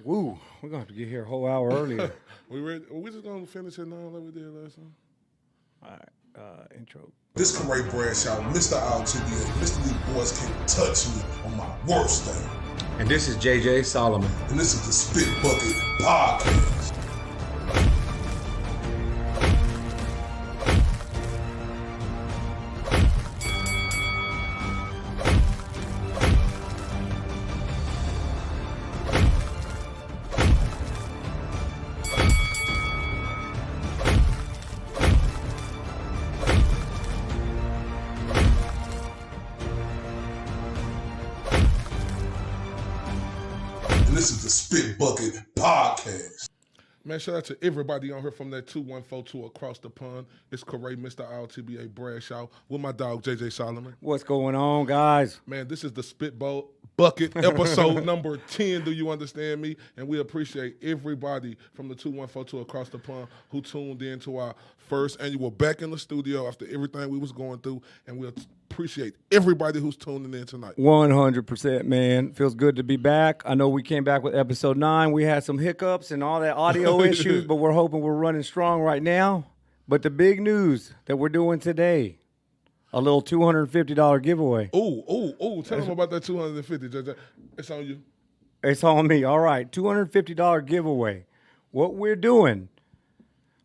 Woo, we're going to have to get here a whole hour earlier. We just going to finish it now like we did last time? All right, intro. This Corey Bradshaw, Mr. RTBA, Mr. These boys can't touch me on my worst day. And this is JJ Solomon. And this is the Spit Bucket Podcast. This is the Spit Bucket Podcast. Man, shout out to everybody on here from that 2142 across the pond. It's Corey, Mr. RTBA Bradshaw, with my dog, JJ Solomon. What's going on, guys? Man, this is the Spit Bucket episode number 10. Do you understand me? And we appreciate everybody from the 2142 across the pond who tuned in to our first annual back in the studio after everything we was going through. And we appreciate everybody who's tuning in tonight. 100%, man. Feels good to be back. I know we came back with episode 9. We had some hiccups and all that audio issues, but we're hoping we're running strong right now. But the big news that we're doing today, a little $250 giveaway. Ooh. Tell them about that $250, JJ. It's on you. It's on me. All right, $250 giveaway. What we're doing,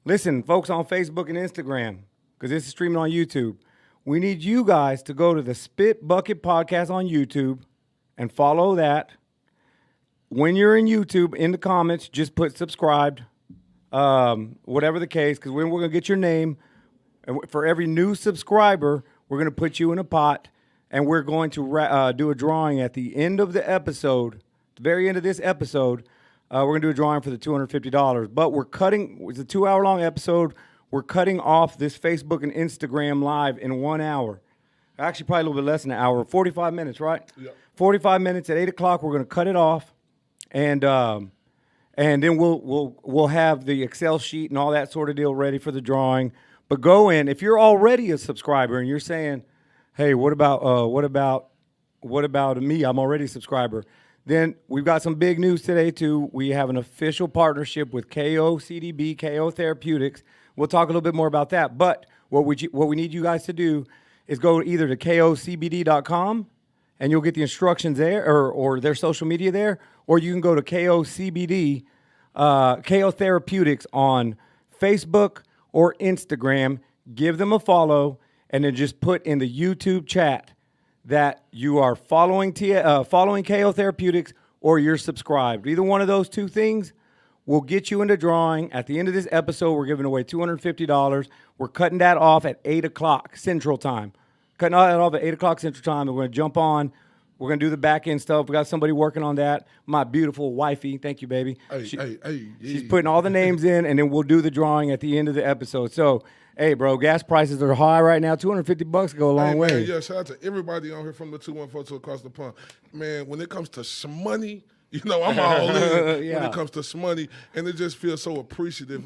listen, folks on Facebook and Instagram, because this is streaming on YouTube, we need you guys to go to the Spit Bucket Podcast on YouTube and follow that. When you're in YouTube, in the comments, just put subscribed, whatever the case, because we're going to get your name. And for every new subscriber, we're going to put you in a pot, and we're going to do a drawing at the end of the episode, the very end of this episode. We're going to do a drawing for the $250. But we're cutting, it's a 2-hour-long episode. We're cutting off this Facebook and Instagram live in 1 hour. Actually, probably a little bit less than an hour. 45 minutes, right? Yep. 45 minutes at 8 o'clock. We're going to cut it off, and then we'll have the Excel sheet and all that sort of deal ready for the drawing. But go in if you're already a subscriber and you're saying, "Hey, what about me? I'm already a subscriber." Then we've got some big news today too. We have an official partnership with KO CDB, KO Therapeutics. We'll talk a little bit more about that. But what we need you guys to do is go either to kocbd.com and you'll get the instructions there, or their social media there, or you can go to KOCBD, KO Therapeutics on Facebook or Instagram. Give them a follow, and then just put in the YouTube chat that you are following KO Therapeutics or you're subscribed. Either one of those two things will get you into drawing. At the end of this episode, we're giving away $250. We're cutting that off at 8 o'clock Central Time. Cutting that off at 8 o'clock Central Time, and we're going to jump on. We're going to do the back end stuff. We got somebody working on that. My beautiful wifey. Thank you, baby. She's putting all the names in, and then we'll do the drawing at the end of the episode. So, hey, bro, gas prices are high right now. $250 go a long way. Man, yeah, shout out to everybody on here from the 2142 across the pond. Man, when it comes to some money, you know, I'm all in when it comes to some money, and it just feels so appreciative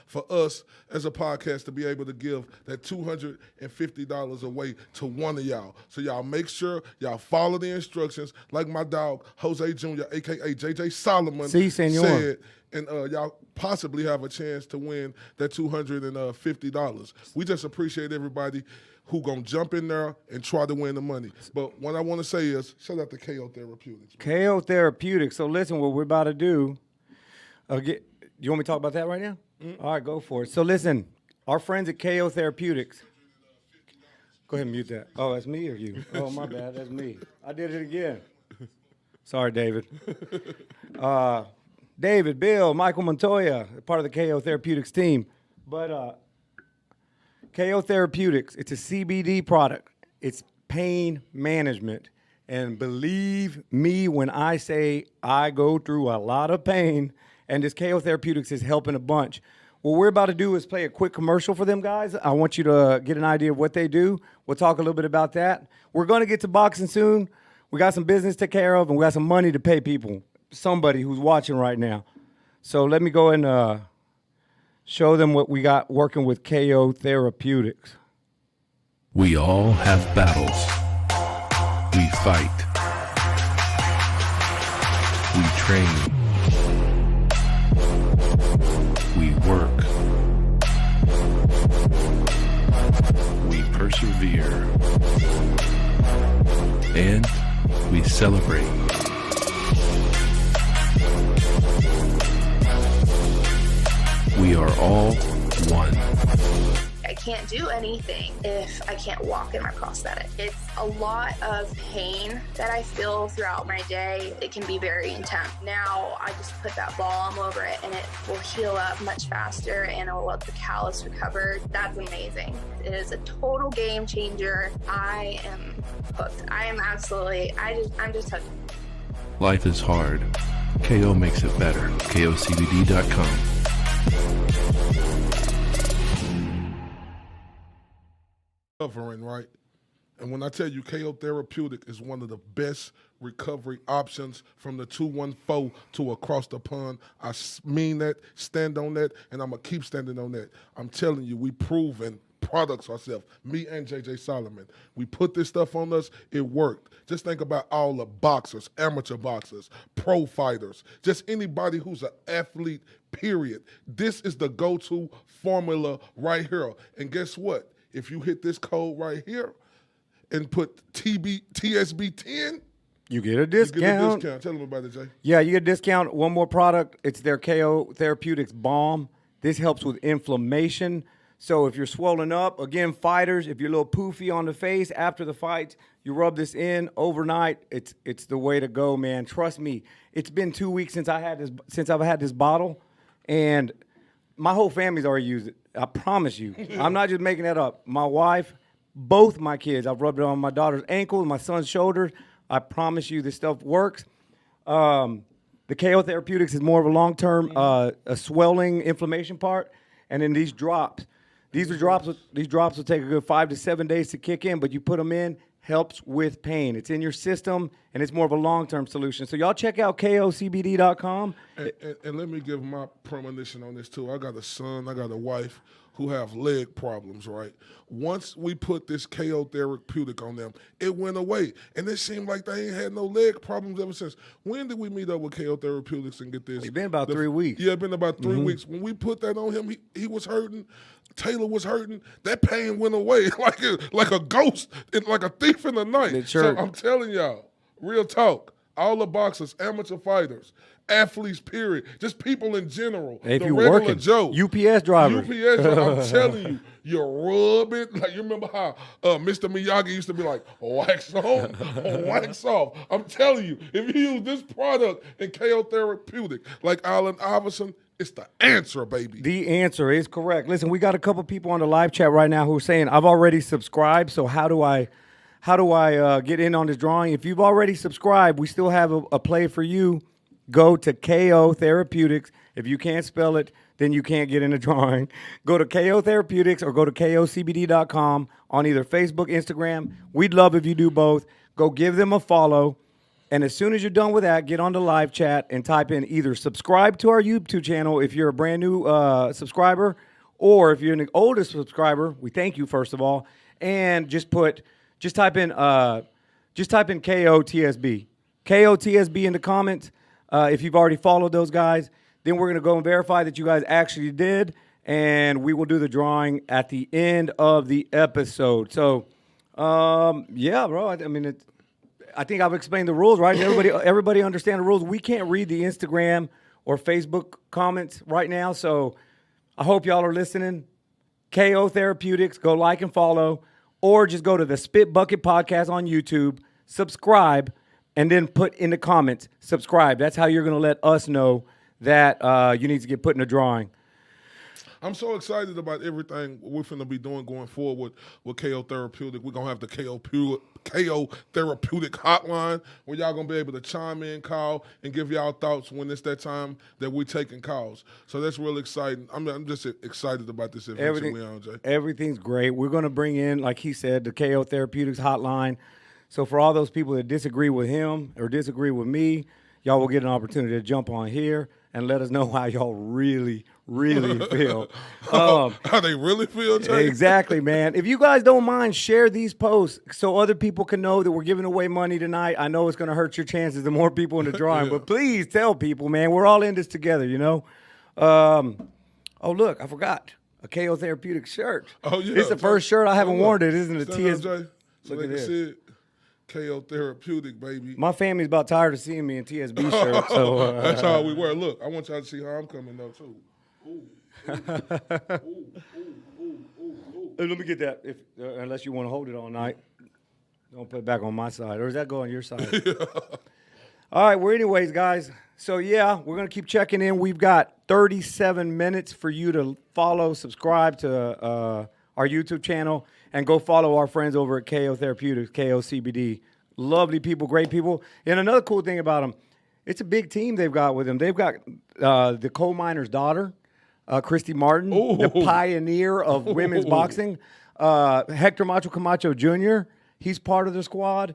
for us as a podcast to be able to give that $250 away to one of y'all. So y'all make sure y'all follow the instructions, like my dog Jose Jr., a.k.a. JJ Solomon, said, and y'all possibly have a chance to win that $250. We just appreciate everybody who gonna jump in there and try to win the money. But what I want to say is, shout out to KO Therapeutics. KO Therapeutics. So listen, what we're about to do. You want me to talk about that right now? Mm-hmm. All right, go for it. So listen, our friends at KO Therapeutics. Go ahead and mute that. Oh, that's me or you? Oh, my bad. That's me. I did it again. Sorry, David. David, Bill, Michael Montoya, part of the KO Therapeutics team. But KO Therapeutics, it's a CBD product. It's pain management. And believe me when I say I go through a lot of pain, and this KO Therapeutics is helping a bunch. What we're about to do is play a quick commercial for them guys. I want you to get an idea of what they do. We'll talk a little bit about that. We're going to get to boxing soon. We got some business to take care of, and we got some money to pay people, somebody who's watching right now. So let me go and show them what we got working with KO Therapeutics. We all have battles. We fight. We train. work. We persevere. And we celebrate. We are all one. I can't do anything if I can't walk in my prosthetic. It's a lot of pain that I feel throughout my day. It can be very intense. Now I just put that balm over it and it will heal up much faster and it will let the callus recover. That's amazing. It is a total game changer. I am hooked. I am absolutely, I'm just hooked. Life is hard. KO makes it better. KOCBD.com. Covering, right? And when I tell you KO Therapeutic is one of the best recovery options from the 214 to across the pond, I mean that, stand on that, and I'm going to keep standing on that. I'm telling you, we proven products ourselves, me and JJ Solomon. We put this stuff on us, it worked. Just think about all the boxers, amateur boxers, pro fighters, just anybody who's an athlete, period. This is the go-to formula right here. And guess what? If you hit this code right here and put TSB10, you get a discount. You get a discount. Tell them about it, Jay. Yeah, you get a discount. One more product. It's their KO Therapeutics Balm. This helps with inflammation. So if you're swollen up, again, fighters, if you're a little poofy on the face after the fight, you rub this in overnight. It's the way to go, man. Trust me. It's been 2 weeks since I've had this bottle, and my whole family's already used it. I promise you. I'm not just making that up. My wife, both my kids, I've rubbed it on my daughter's ankle and my son's shoulders. I promise you this stuff works. The KO Therapeutics is more of a long-term a swelling inflammation part. And then these drops. These drops will take a good 5 to 7 days to kick in, but you put them in, helps with pain. It's in your system, and it's more of a long-term solution. So y'all check out KOCBD.com. And let me give my premonition on this, too. I got a son, I got a wife who have leg problems, right? Once we put this KO Therapeutic on them, it went away. And it seemed like they ain't had no leg problems ever since. When did we meet up with KO Therapeutics and get this? It's been about 3 weeks. Yeah, it's been about 3 weeks. When we put that on him, he was hurting. Taylor was hurting. That pain went away like a ghost, like a thief in the night. So I'm telling y'all, real talk, all the boxers, amateur fighters, athletes, period, just people in general. Hey, if the you're regular working, Joe, UPS driver. I'm telling you, you rub it. Like, you remember how Mr. Miyagi used to be like, wax on, wax off. I'm telling you, if you use this product in KO Therapeutic, like Allen Iverson, it's the answer, baby. The answer is correct. Listen, we got a couple people on the live chat right now who are saying, I've already subscribed, so how do I get in on this drawing? If you've already subscribed, we still have a play for you. Go to KO Therapeutics. If you can't spell it, then you can't get in the drawing. Go to KO Therapeutics or go to KOCBD.com on either Facebook, Instagram. We'd love if you do both. Go give them a follow. And as soon as you're done with that, get on the live chat and type in either subscribe to our YouTube channel if you're a brand new subscriber, or if you're an oldest subscriber, we thank you first of all, and just type in KOTSB. KOTSB in the comments if you've already followed those guys. Then we're going to go and verify that you guys actually did, and we will do the drawing at the end of the episode. So, yeah, bro, I mean, I think I've explained the rules, right? Everybody understand the rules. We can't read the Instagram or Facebook comments right now, so I hope y'all are listening. KO Therapeutics, go like and follow, or just go to the Spit Bucket Podcast on YouTube, subscribe, and then put in the comments, subscribe. That's how you're going to let us know that you need to get put in a drawing. I'm so excited about everything we're going to be doing going forward with KO Therapeutic. We're going to have the KO Therapeutic hotline where y'all going to be able to chime in, call, and give y'all thoughts when it's that time that we're taking calls. So that's really exciting. I'm just excited about this adventure we're on, Jay. Everything's great. We're going to bring in, like he said, the KO Therapeutics hotline. So for all those people that disagree with him or disagree with me, y'all will get an opportunity to jump on here and let us know how y'all really feel. How they really feel, Jay? Exactly, man. If you guys don't mind, share these posts so other people can know that we're giving away money tonight. I know it's going to hurt your chances the more people in the drawing, but please tell people, man. We're all in this together, you know? Oh, look, I forgot. A KO Therapeutic shirt. Oh, yeah. It's the first shirt I haven't Stand up. worn it, isn't it? Stand up, TS. Jay, so Look they at can this. see it. KO Therapeutic, baby. My family's about tired of seeing me in TSB shirt. So That's how we wear. Look, I want y'all to see how I'm coming though too. Ooh. Let me get that. If unless you want to hold it all night, don't put it back on my side, or does that go on your side? All right. Well, anyways, guys. So yeah, we're gonna keep checking in. We've got 37 minutes for you to follow, subscribe to our YouTube channel, and go follow our friends over at KO Therapeutics, KO CBD. Lovely people, great people. And another cool thing about them, it's a big team they've got with them. They've got the coal miner's daughter, Christy Martin, the pioneer of women's boxing. Hector Macho Camacho Jr., he's part of the squad.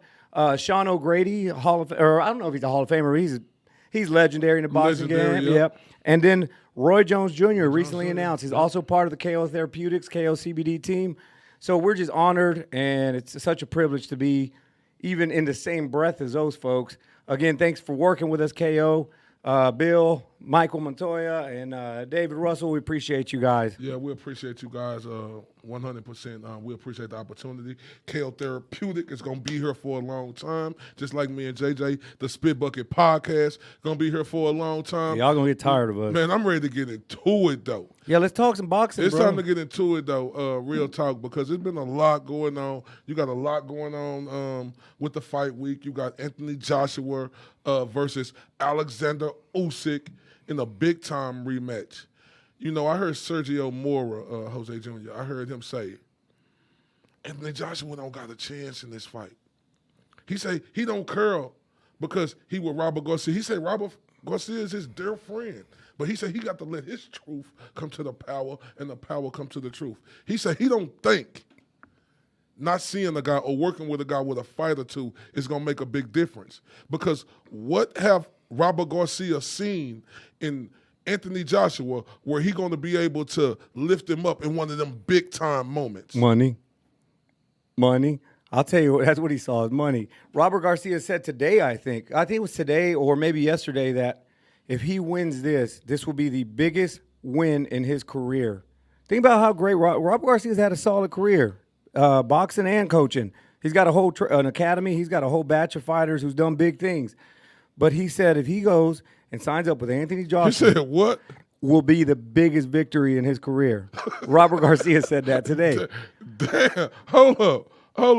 Sean O'Grady, I don't know if he's a Hall of Famer. He's legendary in the boxing game. Yep. And then Roy Jones Jr. recently announced he's also part of the KO Therapeutics, KO CBD team. So we're just honored, and it's such a privilege to be even in the same breath as those folks. Again, thanks for working with us, KO. Bill, Michael Montoya, and David Russell, we appreciate you guys. Yeah, we appreciate you guys 100%. We appreciate the opportunity. KO Therapeutic is going to be here for a long time, just like me and JJ. The Spit Bucket Podcast going to be here for a long time. Y'all going to get tired of us. Man, I'm ready to get into it, though. Yeah, let's talk some boxing, It's bro. time to get into it, though, real talk, because there's been a lot going on. You got a lot going on with the fight week. You got Anthony Joshua versus Alexander Usyk in a big-time rematch. You know, I heard Sergio Mora, Jose Jr., I heard him say, Anthony Joshua don't got a chance in this fight. He say he don't curl because he with Robert Garcia. He said Robert Garcia is his dear friend. But he said he got to let his truth come to the power and the power come to the truth. He said he don't think not seeing a guy or working with a guy with a fight or two is going to make a big difference. Because what have Robert Garcia seen in Anthony Joshua where he going to be able to lift him up in one of them big-time moments? Money. I'll tell you, that's what he saw, is money. Robert Garcia said today, I think it was today or maybe yesterday, that if he wins this will be the biggest win in his career. Think about how great Robert Garcia's had a solid career, boxing and coaching. He's got a whole an academy. He's got a whole batch of fighters who's done big things. But he said if he goes and signs up with Anthony Joshua, He said what? will be the biggest victory in his career. Robert Garcia said that today. Damn, hold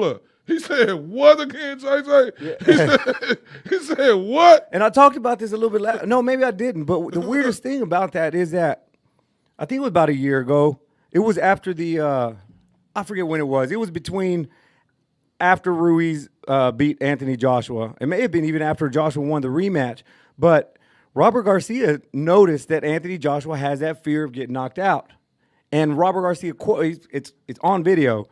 up. He said what again, JJ? Yeah. He said what? And I talked about this a little bit no, maybe I didn't. But the weirdest thing about that is that I think it was about a year ago. It was after the I forget when it was. It was between after Ruiz beat Anthony Joshua. It may have been even after Joshua won the rematch. But Robert Garcia noticed that Anthony Joshua has that fear of getting knocked out. And Robert Garcia, it's on video.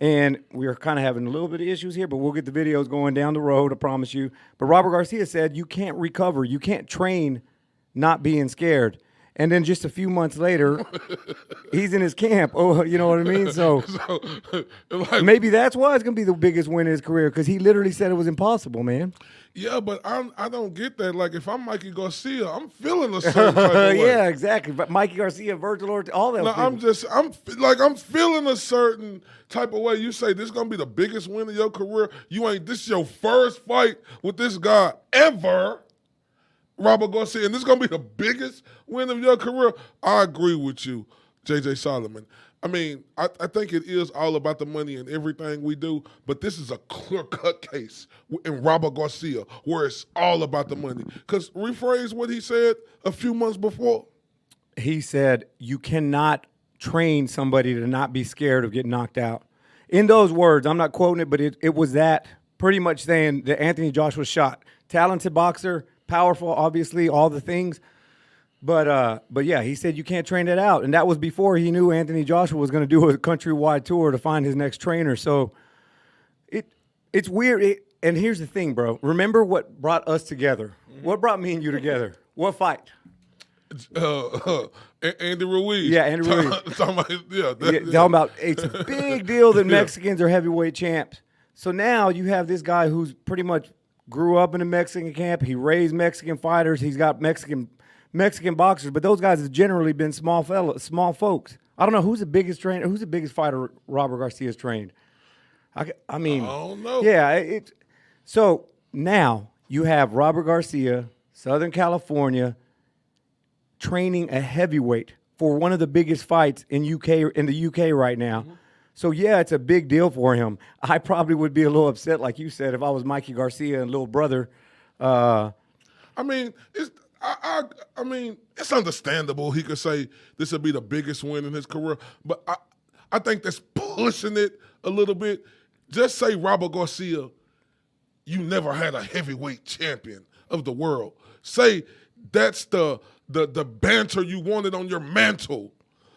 And we are kind of having a little bit of issues here, but we'll get the videos going down the road, I promise you. But Robert Garcia said you can't recover. You can't train not being scared. And then just a few months later, he's in his camp. Oh, you know what I mean? So like, maybe that's why it's going to be the biggest win in his career, because he literally said it was impossible, man. yeah, but I don't get that. Like, if I'm Mikey Garcia, I'm feeling a certain type of way. Yeah, exactly. But Mikey Garcia, Virgil Ortiz, all that. No, I'm feeling a certain type of way. You say this is gonna be the biggest win of your career. This is your first fight with this guy ever, Robert Garcia, and this is gonna be the biggest win of your career. I agree with you, JJ Solomon. I mean, I think it is all about the money and everything we do, but this is a clear-cut case in Robert Garcia where it's all about the money. Because rephrase what he said a few months before. He said you cannot train somebody to not be scared of getting knocked out. In those words, I'm not quoting it, but it was that pretty much saying that Anthony Joshua shot. Talented boxer, powerful, obviously, all the things. But yeah, he said you can't train it out. And that was before he knew Anthony Joshua was going to do a countrywide tour to find his next trainer. So it's weird. And here's the thing, bro. Remember what brought us together? What brought me and you together? What fight? Andy Ruiz. Yeah, Andy Ruiz. Talking about it's a big deal that Mexicans are heavyweight champs. So now you have this guy who's pretty much grew up in a Mexican camp. He raised Mexican fighters. He's got Mexican Mexican boxers, but those guys have generally been small folks. I don't know who's the biggest trainer, who's the biggest fighter Robert Garcia's trained. I mean, I don't know. Yeah, so now you have Robert Garcia, Southern California, training a heavyweight for one of the biggest fights in the UK right now. Mm-hmm. So yeah, it's a big deal for him. I probably would be a little upset, like you said, if I was Mikey Garcia and little brother. I mean, I mean, it's understandable. He could say this would be the biggest win in his career, but I think that's pushing it a little bit. Just say Robert Garcia, you never had a heavyweight champion of the world. Say that's the banter you wanted on your mantle,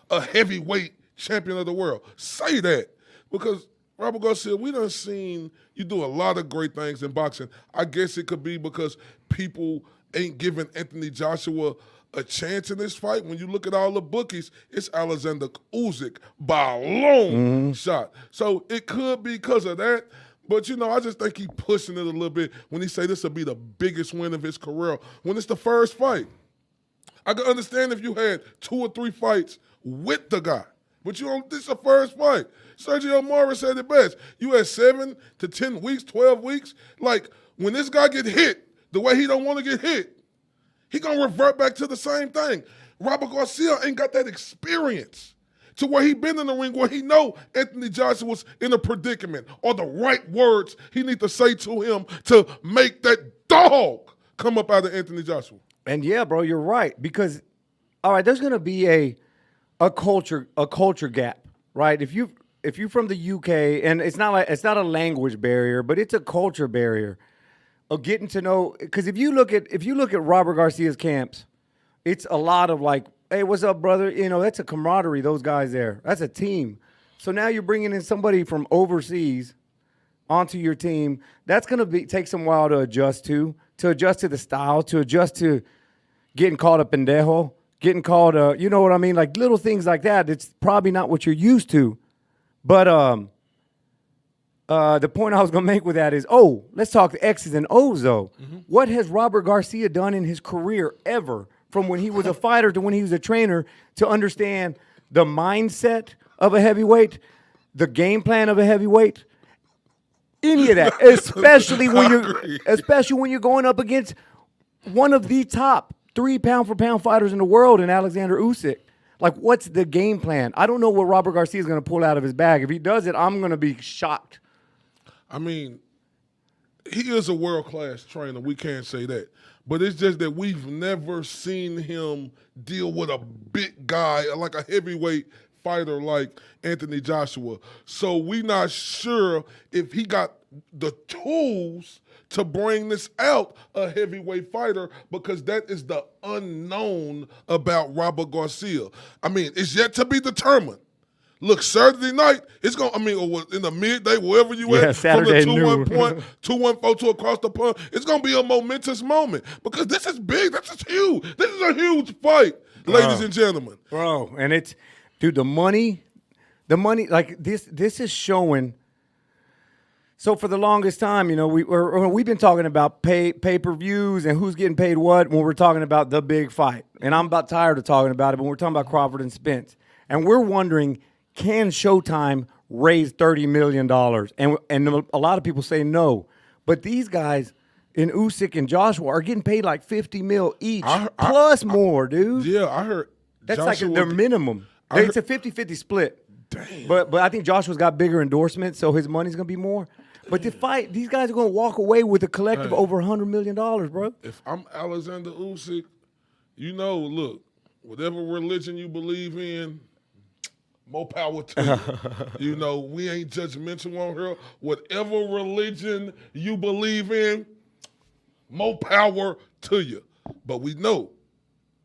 a heavyweight champion of the world. Say that, because Robert Garcia, we done seen you do a lot of great things in boxing. I guess it could be because people ain't giving Anthony Joshua a chance in this fight. When you look at all the bookies, it's Alexander Usyk by a long shot. So it could be because of that. But, I just think he's pushing it a little bit when he say this will be the biggest win of his career when it's the first fight. I can understand if you had 2 or 3 fights with the guy, but this is the first fight. Sergio Mora said it best. You had 7 to 10 weeks, 12 weeks. Like, when this guy get hit the way he don't want to get hit, he going to revert back to the same thing. Robert Garcia ain't got that experience to where he been in the ring where he know Anthony Joshua was in a predicament or the right words he need to say to him to make that dog come up out of Anthony Joshua. And yeah, bro, you're right. Because, all right, there's going to be a culture gap, right? If you from the UK, and it's not a language barrier, but it's a culture barrier of getting to know. Because if you look at Robert Garcia's camps, it's a lot of like, hey, what's up, brother? That's a camaraderie. Those guys there, that's a team. So now you're bringing in somebody from overseas onto your team. That's going to take some while to adjust to the style, to adjust to getting called a pendejo, getting called you know what I mean? Like little things like that. It's probably not what you're used to. But the point I was going to make with that is, let's talk the X's and O's, though. Mm-hmm. What has Robert Garcia done in his career ever, from when he was a fighter to when he was a trainer, to understand the mindset of a heavyweight, the game plan of a heavyweight, any of that, especially when you're going up against one of the top 3 pound-for-pound fighters in the world in Alexander Usyk. Like, what's the game plan? I don't know what Robert Garcia is going to pull out of his bag. If he does it, I'm going to be shocked. I mean, he is a world-class trainer. We can't say that. But it's just that we've never seen him deal with a big guy, like a heavyweight fighter like Anthony Joshua. So we're not sure if he got the tools to bring this out, a heavyweight fighter, because that is the unknown about Robert Garcia. I mean, it's yet to be determined. Look, Saturday night, it's going to, or in the midday, wherever you at, Saturday from the 214 to across the pond, it's going to be a momentous moment because this is big. This is huge. This is a huge fight, ladies and gentlemen. Bro, and it's, dude, the money, like this is showing. So for the longest time, we've been talking about pay-per-views and who's getting paid what when we're talking about the big fight. And I'm about tired of talking about it, but we're talking about Crawford and Spence. And we're wondering, can Showtime raise $30 million? And a lot of people say no. But these guys in Usyk and Joshua are getting paid like $50 million each, plus more, dude. Yeah, I heard. That's Joshua, like their minimum. It's a 50-50 split. Damn. But I think Joshua's got bigger endorsements, so his money's going to be more. But the fight, these guys are going to walk away with a collective over $100 million, bro. If I'm Alexander Usyk, look, whatever religion you believe in, more power to you. We ain't judgmental on her. Whatever religion you believe in, more power to you. But we know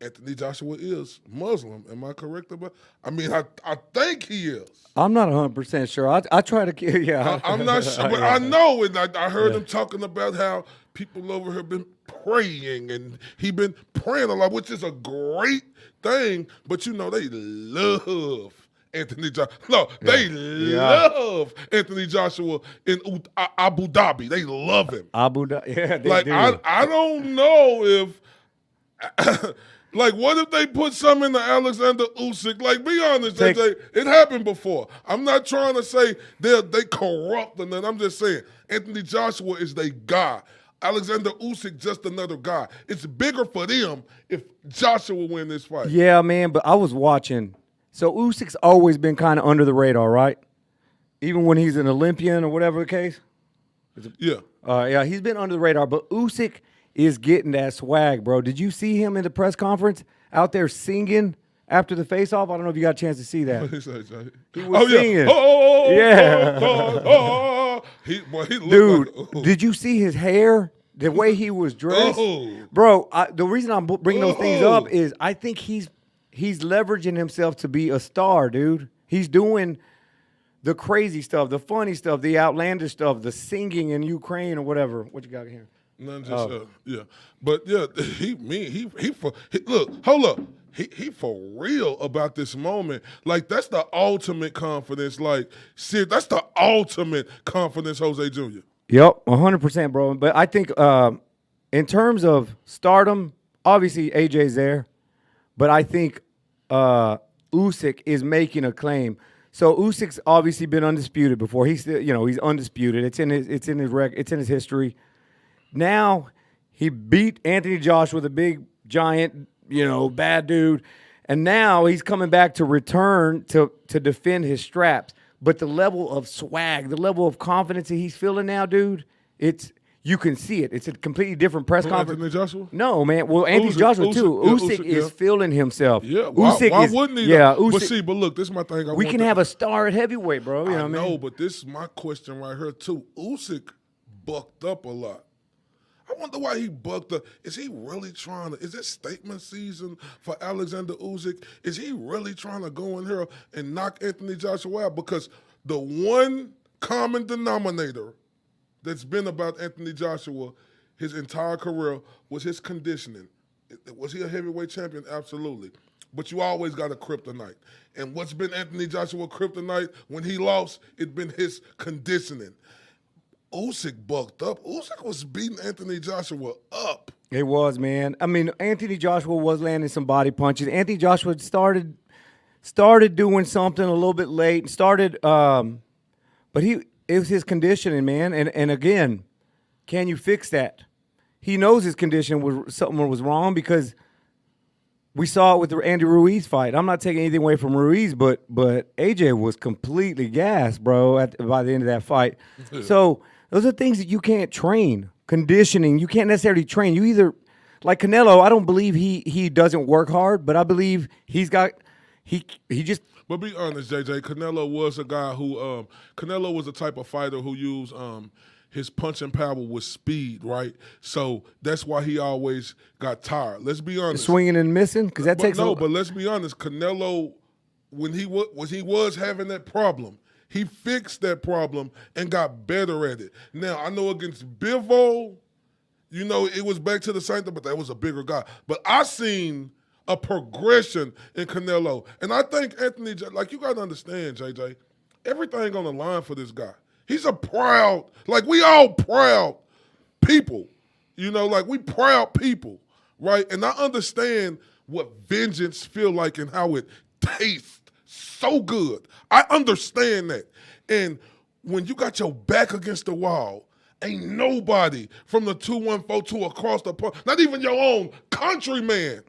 Anthony Joshua is Muslim. Am I correct about? I mean, I think he is. I'm not 100% sure. I try to, yeah. I'm not sure, but I know, and I heard him talking about how people over here been praying, and he been praying a lot, which is a great thing. But they love Anthony Joshua. No, they love Anthony Joshua in Abu Dhabi. They love him. Abu Dhabi, yeah. They do. I don't know if Like, what if they put some into Alexander Usyk? Like, be honest, JJ, it happened before. I'm not trying to say they corrupt and then I'm just saying Anthony Joshua is their guy. Alexander Usyk just another guy. It's bigger for them if Joshua win this fight. Yeah, man, but I was watching. So Usyk's always been kind of under the radar, right? Even when he's an Olympian or whatever the case. Yeah. Yeah, he's been under the radar, but Usyk is getting that swag, bro. Did you see him in the press conference out there singing after the face-off? I don't know if you got a chance to see that. He was singing. Yeah. He looked Dude, like, did you see his hair? The way he was dressed? Bro, the reason I'm bringing those things up is I think he's leveraging himself to be a star, dude. He's doing the crazy stuff, the funny stuff, the outlandish stuff, the singing in Ukraine or whatever. What you got here? None just yeah, but yeah, look, hold up, he for real about this moment. Like that's the ultimate confidence. Like, see, that's the ultimate confidence, Jose Jr. Yep, 100%, bro. But I think in terms of stardom, obviously AJ's there, but I think Usyk is making a claim. So Usyk's obviously been undisputed before. He's still, he's undisputed. It's in his history. Now he beat Anthony Joshua, the big giant, bad dude, and now he's coming back to return to defend his straps. But the level of swag, the level of confidence that he's feeling now, dude, you can see it. It's a completely different press conference. Anthony Joshua? No, man. Well, Anthony Joshua too. Usyk is feeling himself. Yeah, why wouldn't he? Yeah, Usyk, but look, this is my thing. We can have a star at heavyweight, bro. You know what I mean? know, but this is my question right here too. Usyk bucked up a lot. I wonder why he bucked up. Is he really trying to? Is this statement season for Alexander Usyk? Is he really trying to go in here and knock Anthony Joshua out? Because the one common denominator that's been about Anthony Joshua his entire career was his conditioning. Was he a heavyweight champion? Absolutely. But you always got a kryptonite. And what's been Anthony Joshua kryptonite when he lost? It's been his conditioning. Usyk bucked up. Usyk was beating Anthony Joshua up. It was, man. I mean, Anthony Joshua was landing some body punches. Anthony Joshua started doing something a little bit late. But it was his conditioning, man. And again, can you fix that? He knows his conditioning something was wrong because we saw it with the Andy Ruiz fight. I'm not taking anything away from Ruiz, but AJ was completely gassed, bro, by the end of that fight. So those are things that you can't train. Conditioning, you can't necessarily train. You either, like Canelo, I don't believe he doesn't work hard, but I believe he just. But be honest, JJ, Canelo was a guy who Canelo was the type of fighter who used his punching power with speed, right? So that's why he always got tired. Let's be honest. Swinging and missing, because that takes. But let's be honest. Canelo, when he was having that problem, he fixed that problem and got better at it. Now I know against Bivol, it was back to the same thing, but that was a bigger guy. But I seen a progression in Canelo, and I think Anthony, like you got to understand, JJ, everything on the line for this guy. He's a proud, like we all proud people, like we proud people, right? And I understand what vengeance feel like and how it tastes so good. I understand that. And when you got your back against the wall, ain't nobody from the 2142 across the pond, not even your own countryman,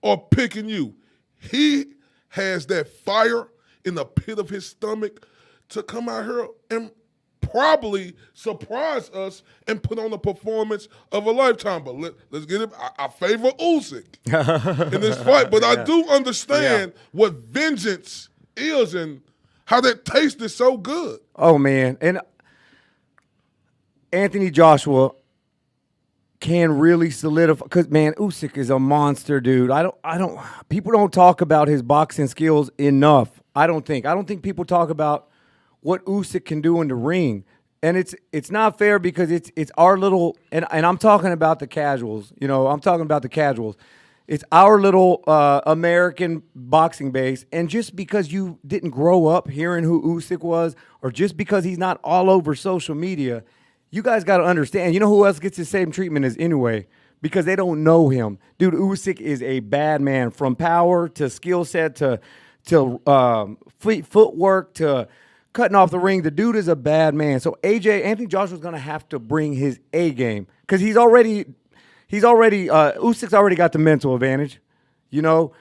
are picking you. He has that fire in the pit of his stomach to come out here and probably surprise us and put on a performance of a lifetime. But let's get it. I favor Usyk in this fight, but I do understand what vengeance is and how that taste is so good. Oh, man. And Anthony Joshua can really solidify, because, man, Usyk is a monster, dude. People don't talk about his boxing skills enough. I don't think people talk about what Usyk can do in the ring. And it's not fair because it's our little, and I'm talking about the casuals, I'm talking about the casuals. It's our little American boxing base, and just because you didn't grow up hearing who Usyk was, or just because he's not all over social media, you guys got to understand. You know who else gets the same treatment as anyway? because they don't know him. Dude, Usyk is a bad man from power to skill set to footwork to cutting off the ring. The dude is a bad man. So Anthony Joshua's going to have to bring his A game because Usyk's already got the mental advantage. You know,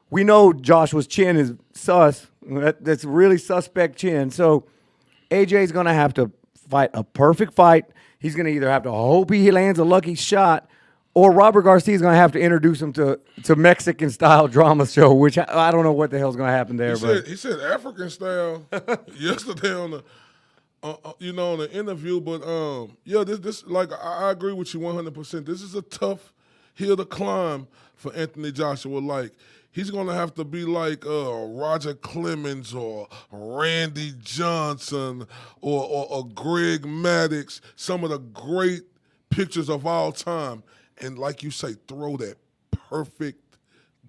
we know Joshua's chin is sus. That's really suspect chin. So AJ's going to have to fight a perfect fight. He's going to either have to hope he lands a lucky shot, or Robert Garcia's going to have to introduce him to Mexican-style drama show, which I don't know what the hell's going to happen there. He said African-style yesterday on the on the interview. But this like I agree with you 100%. This is a tough hill to climb for Anthony Joshua. Like, he's going to have to be like Roger Clemens or Randy Johnson or Greg Maddux, some of the great pictures of all time. And like you say, throw that perfect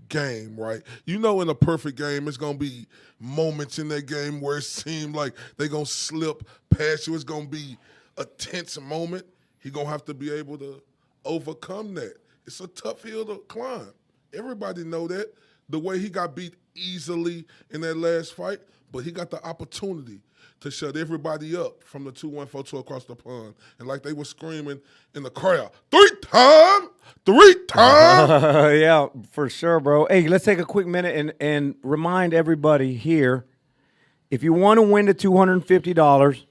game, right? You know, in a perfect game, it's going to be moments in that game where it seems like they're going to slip past you. It's going to be a tense moment. He's going to have to be able to overcome that. It's a tough hill to climb. Everybody know that. The way he got beat easily in that last fight, but he got the opportunity to shut everybody up from the 2-1-4-2 across the pond. And like they were screaming in the crowd, three time! Yeah, for sure, bro. Hey, let's take a quick minute and remind everybody here, if you want to win the $250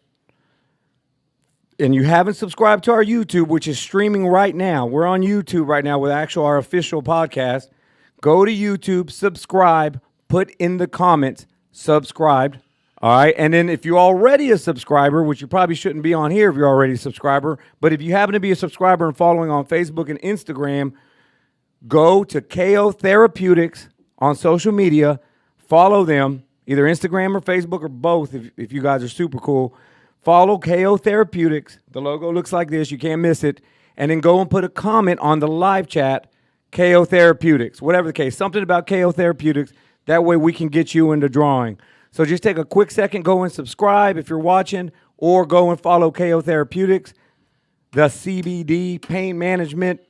and you haven't subscribed to our YouTube, which is streaming right now, we're on YouTube right now with our official podcast. Go to YouTube, subscribe, put in the comments, subscribed. All right, and then if you're already a subscriber, which you probably shouldn't be on here if you're already a subscriber, but if you happen to be a subscriber and following on Facebook and Instagram, go to KO Therapeutics on social media, follow them, either Instagram or Facebook or both if you guys are super cool. Follow KO Therapeutics. The logo looks like this. You can't miss it. And then go and put a comment on the live chat, KO Therapeutics, whatever the case, something about KO Therapeutics. That way we can get you in the drawing. So just take a quick second, go and subscribe if you're watching, or go and follow KO Therapeutics, the CBD pain management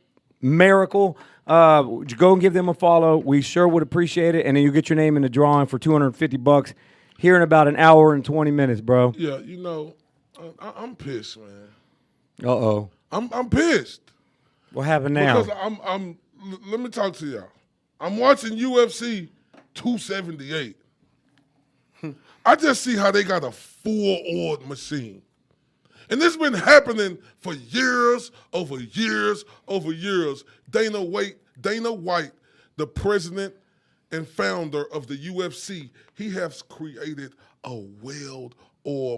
miracle. Go and give them a follow. We sure would appreciate it. And then you get your name in the drawing for $250 here in about an hour and 20 minutes, bro. Yeah, you know, I'm pissed, man. Uh-oh. I'm pissed. What happened now? Because let me talk to y'all. I'm watching UFC 278. I just see how they got a full-oiled machine. And this has been happening for years, over years, over years. Dana White, the president and founder of the UFC, he has created a well-oiled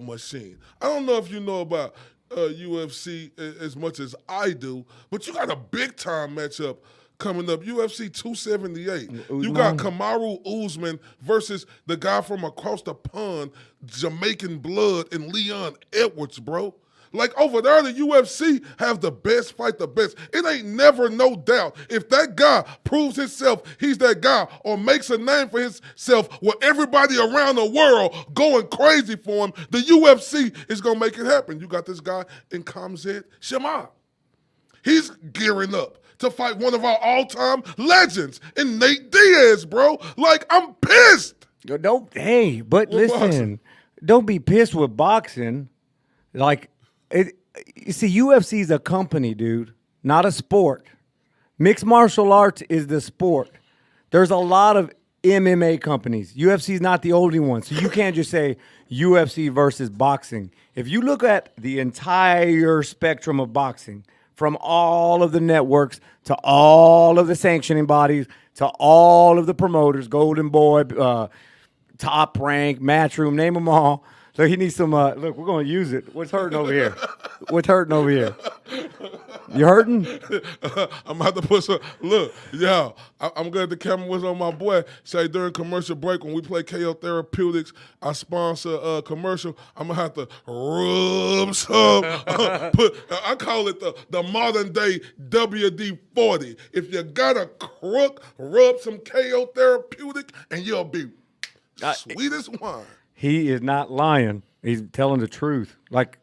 machine. I don't know if you know about UFC as much as I do, but you got a big-time matchup coming up, UFC 278. You got Kamaru Usman versus the guy from across the pond, Jamaican blood, and Leon Edwards, bro. Like, over there, the UFC have the best fight, the best. It ain't never no doubt. If that guy proves himself, he's that guy, or makes a name for himself where everybody around the world going crazy for him, the UFC is going to make it happen. You got this guy in Khamzat Chimaev. He's gearing up to fight one of our all-time legends in Nate Diaz, bro. Like, I'm pissed. Don't listen, don't be pissed with boxing. Like, you see, UFC is a company, dude, not a sport. Mixed martial arts is the sport. There's a lot of MMA companies. UFC is not the only one. So you can't just say UFC versus boxing. If you look at the entire spectrum of boxing, from all of the networks to all of the sanctioning bodies to all of the promoters, Golden Boy, Top Rank, Matchroom, name them all. So he needs some, look, we're going to use it. What's hurting over here? What's hurting over here? You hurting? I'm about to put some, look, yo, I'm glad the camera was on my boy. Say during commercial break when we play KO Therapeutics, I sponsor a commercial, I'm going to have to rub some, I call it the modern day WD-40. If you got a crook, rub some KO Therapeutic and you'll be sweet as wine. He is not lying. He's telling the truth. Like,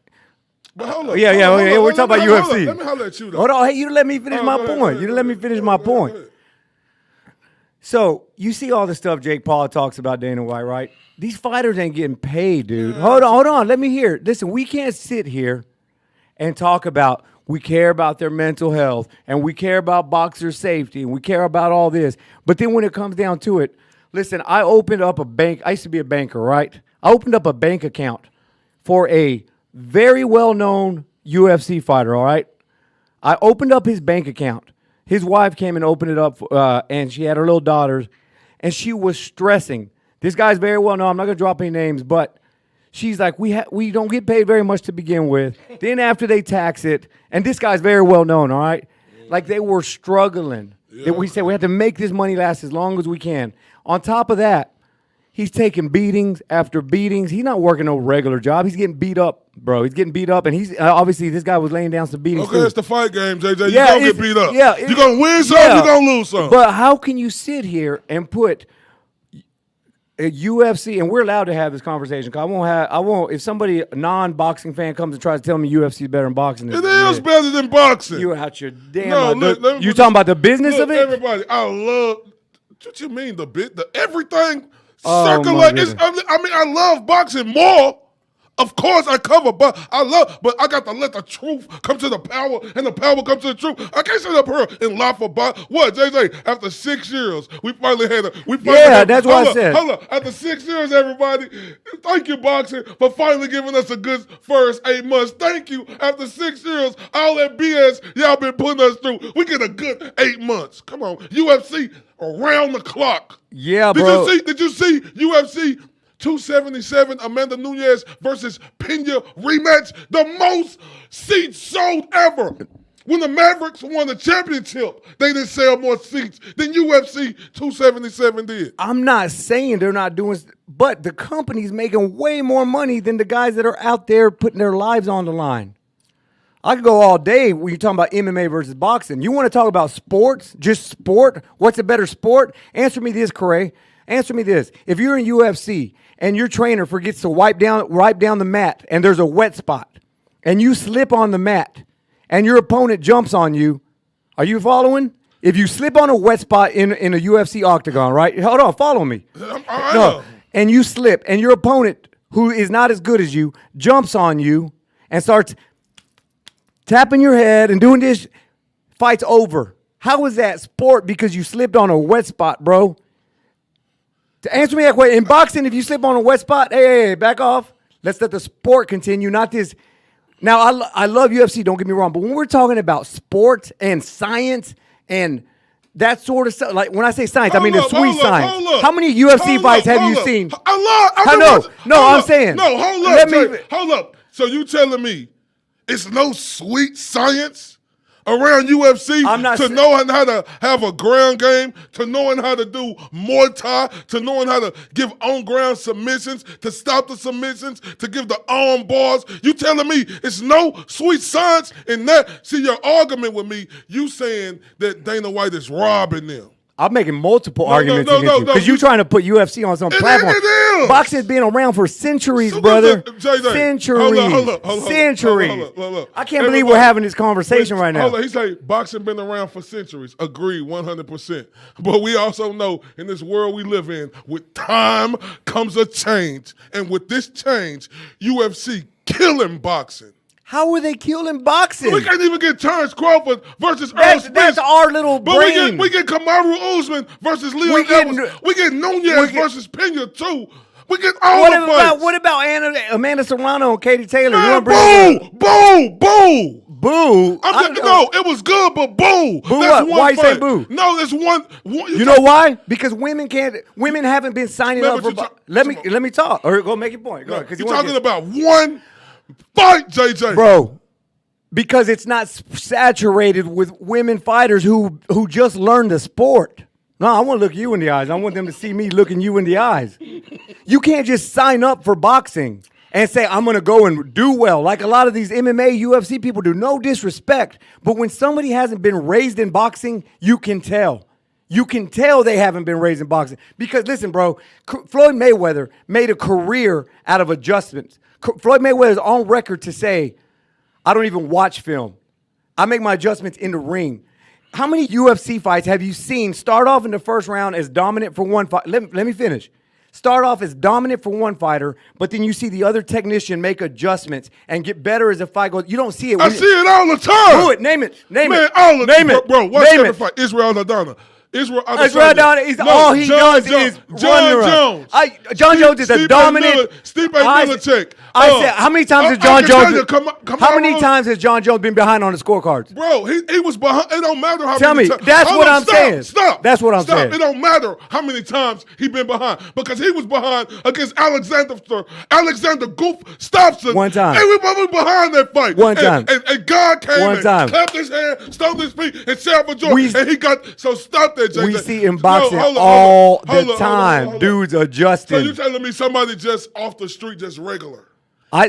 But hold up. Yeah, we're talking about Hold up. UFC. Let me holler at you, though. Hold on. Hey, you didn't let me finish my Go ahead, point. go You ahead, didn't let me finish go my ahead, go point. ahead. So you see all the stuff Jake Paul talks about Dana White, right? These fighters ain't getting paid, dude. Hold on. Let me hear it. Listen, we can't sit here and talk about we care about their mental health and we care about boxers' safety and we care about all this. But then when it comes down to it, listen, I opened up a bank. I used to be a banker, right? I opened up a bank account for a very well-known UFC fighter, all right? I opened up his bank account. His wife came and opened it up, and she had her little daughters, and she was stressing. This guy's very well known. I'm not going to drop any names, but she's like, we don't get paid very much to begin with. Then after they tax it, and this guy's very well known, all right? Like they were struggling. That we said we have to make this money last as long as we can. On top of that, he's taking beatings after beatings. He's not working no regular job. He's getting beat up, bro. He's getting beat up, and he's obviously this guy was laying down some beatings. Okay, too. it's the fight game, JJ. Yeah, You're going to get beat up. Yeah, you're going to win some, you're going to lose some. But how can you sit here and put a UFC, and we're allowed to have this conversation, because I won't, if somebody, a non-boxing fan comes and tries to tell me UFC is better than boxing. It is better than boxing. You're out your damn No, mind. You talking about the business look, of it? Everybody, I love, what you mean, the everything Oh, circulate. my goodness. I love boxing more. Of course, I cover, but but I got to let the truth come to the power, and the power come to the truth. I can't sit up here and lie for box. What, JJ? After 6 years, we finally had that's what I said. Hold up. After 6 years, everybody, thank you, boxing, for finally giving us a good first 8 months. Thank you. After 6 years, all that BS y'all been putting us through, we get a good 8 months. Come on, UFC around the clock. Yeah, bro. Did you see UFC 277 Amanda Nunes versus Pena rematch? The most seats sold ever. When the Mavericks won the championship, they didn't sell more seats than UFC 277 did. I'm not saying they're not doing, but the company's making way more money than the guys that are out there putting their lives on the line. I could go all day when you're talking about MMA versus boxing. You want to talk about sports, just sport? What's a better sport? Answer me this, Corey. Answer me this. If you're in UFC and your trainer forgets to wipe down the mat and there's a wet spot and you slip on the mat and your opponent jumps on you, are you following? If you slip on a wet spot in a UFC octagon, right? Hold on, follow me. I know. And you slip and your opponent, who is not as good as you, jumps on you and starts tapping your head and doing this, fight's over. How is that sport because you slipped on a wet spot, bro? To answer me that way, in boxing, if you slip on a wet spot, hey, back off. Let's let the sport continue, not this. Now, I love UFC, don't get me wrong, but when we're talking about sports and science and that sort of stuff, like when I say science, I mean the sweet science. How many UFC fights have you seen? I'm saying. No, hold up. So you telling me it's no sweet science around UFC to knowing how to have a ground game, to knowing how to do Muay Thai, to knowing how to give on-ground submissions, to stop the submissions, to give the arm bars. You telling me it's no sweet science in that? See, your argument with me, you saying that Dana White is robbing them. I'm making multiple arguments against you because you're trying to put UFC on some platform. It is. Boxing's been around for centuries, brother. Centuries. Hold up. Centuries. Hold I can't believe we're having this conversation right now. Hold on. He say boxing been around for centuries. Agree, 100%. But we also know in this world we live in, with time comes a change. And with this change, UFC killing boxing. How are they killing boxing? We can't even get Terrence Crawford versus Earl Spence. That's our little brain. But we get Kamaru Usman versus Leon Edwards. We get Nunez versus Pena too. We get all the fights. What about Amanda Serrano and Katie Taylor? Man, boo. No, it was good, but boo. Boo what? Why you say boo? No, there's one. You know why? Because women haven't been signing up for. Let me talk. Or go make your point. Go ahead. You're talking about one fight, JJ. Bro, because it's not saturated with women fighters who just learned the sport. No, I want to look you in the eyes. I want them to see me looking you in the eyes. You can't just sign up for boxing and say, I'm going to go and do well, like a lot of these MMA, UFC people do. No disrespect. But when somebody hasn't been raised in boxing, you can tell. You can tell they haven't been raised in boxing. Because, listen, bro, Floyd Mayweather made a career out of adjustments. Floyd Mayweather's on record to say, I don't even watch film. I make my adjustments in the ring. How many UFC fights have you seen start off in the first round as dominant for one fight? Let me finish. Start off as dominant for one fighter, but then you see the other technician make adjustments and get better as the fight goes. You don't see it. I see it all the time. Do it. Name it. Name Man, it. all the Name it. bro. Watch Name every it. fight. Israel Adesanya. Israel Adesanya. All he does is John run Jones. John Jones is a dominant. Stipe Miocic. I said, how many times has John Jones? How many on. times has John Jones been behind on the scorecards? Bro, he was behind. It don't matter how Tell many me. times. That's what I'm saying. Stop. That's what I'm saying. It don't matter how many times he been behind because he was behind against Alexander Goof Stopson. One time. Everybody was behind that fight. One time. And God came One and time. clapped his hand, stomped his feet, and said for joy. And he got so stop that. JJ. We see in boxing hold on, all hold the on, time. hold on. Dudes So adjusting. you telling me somebody just off the street, just regular?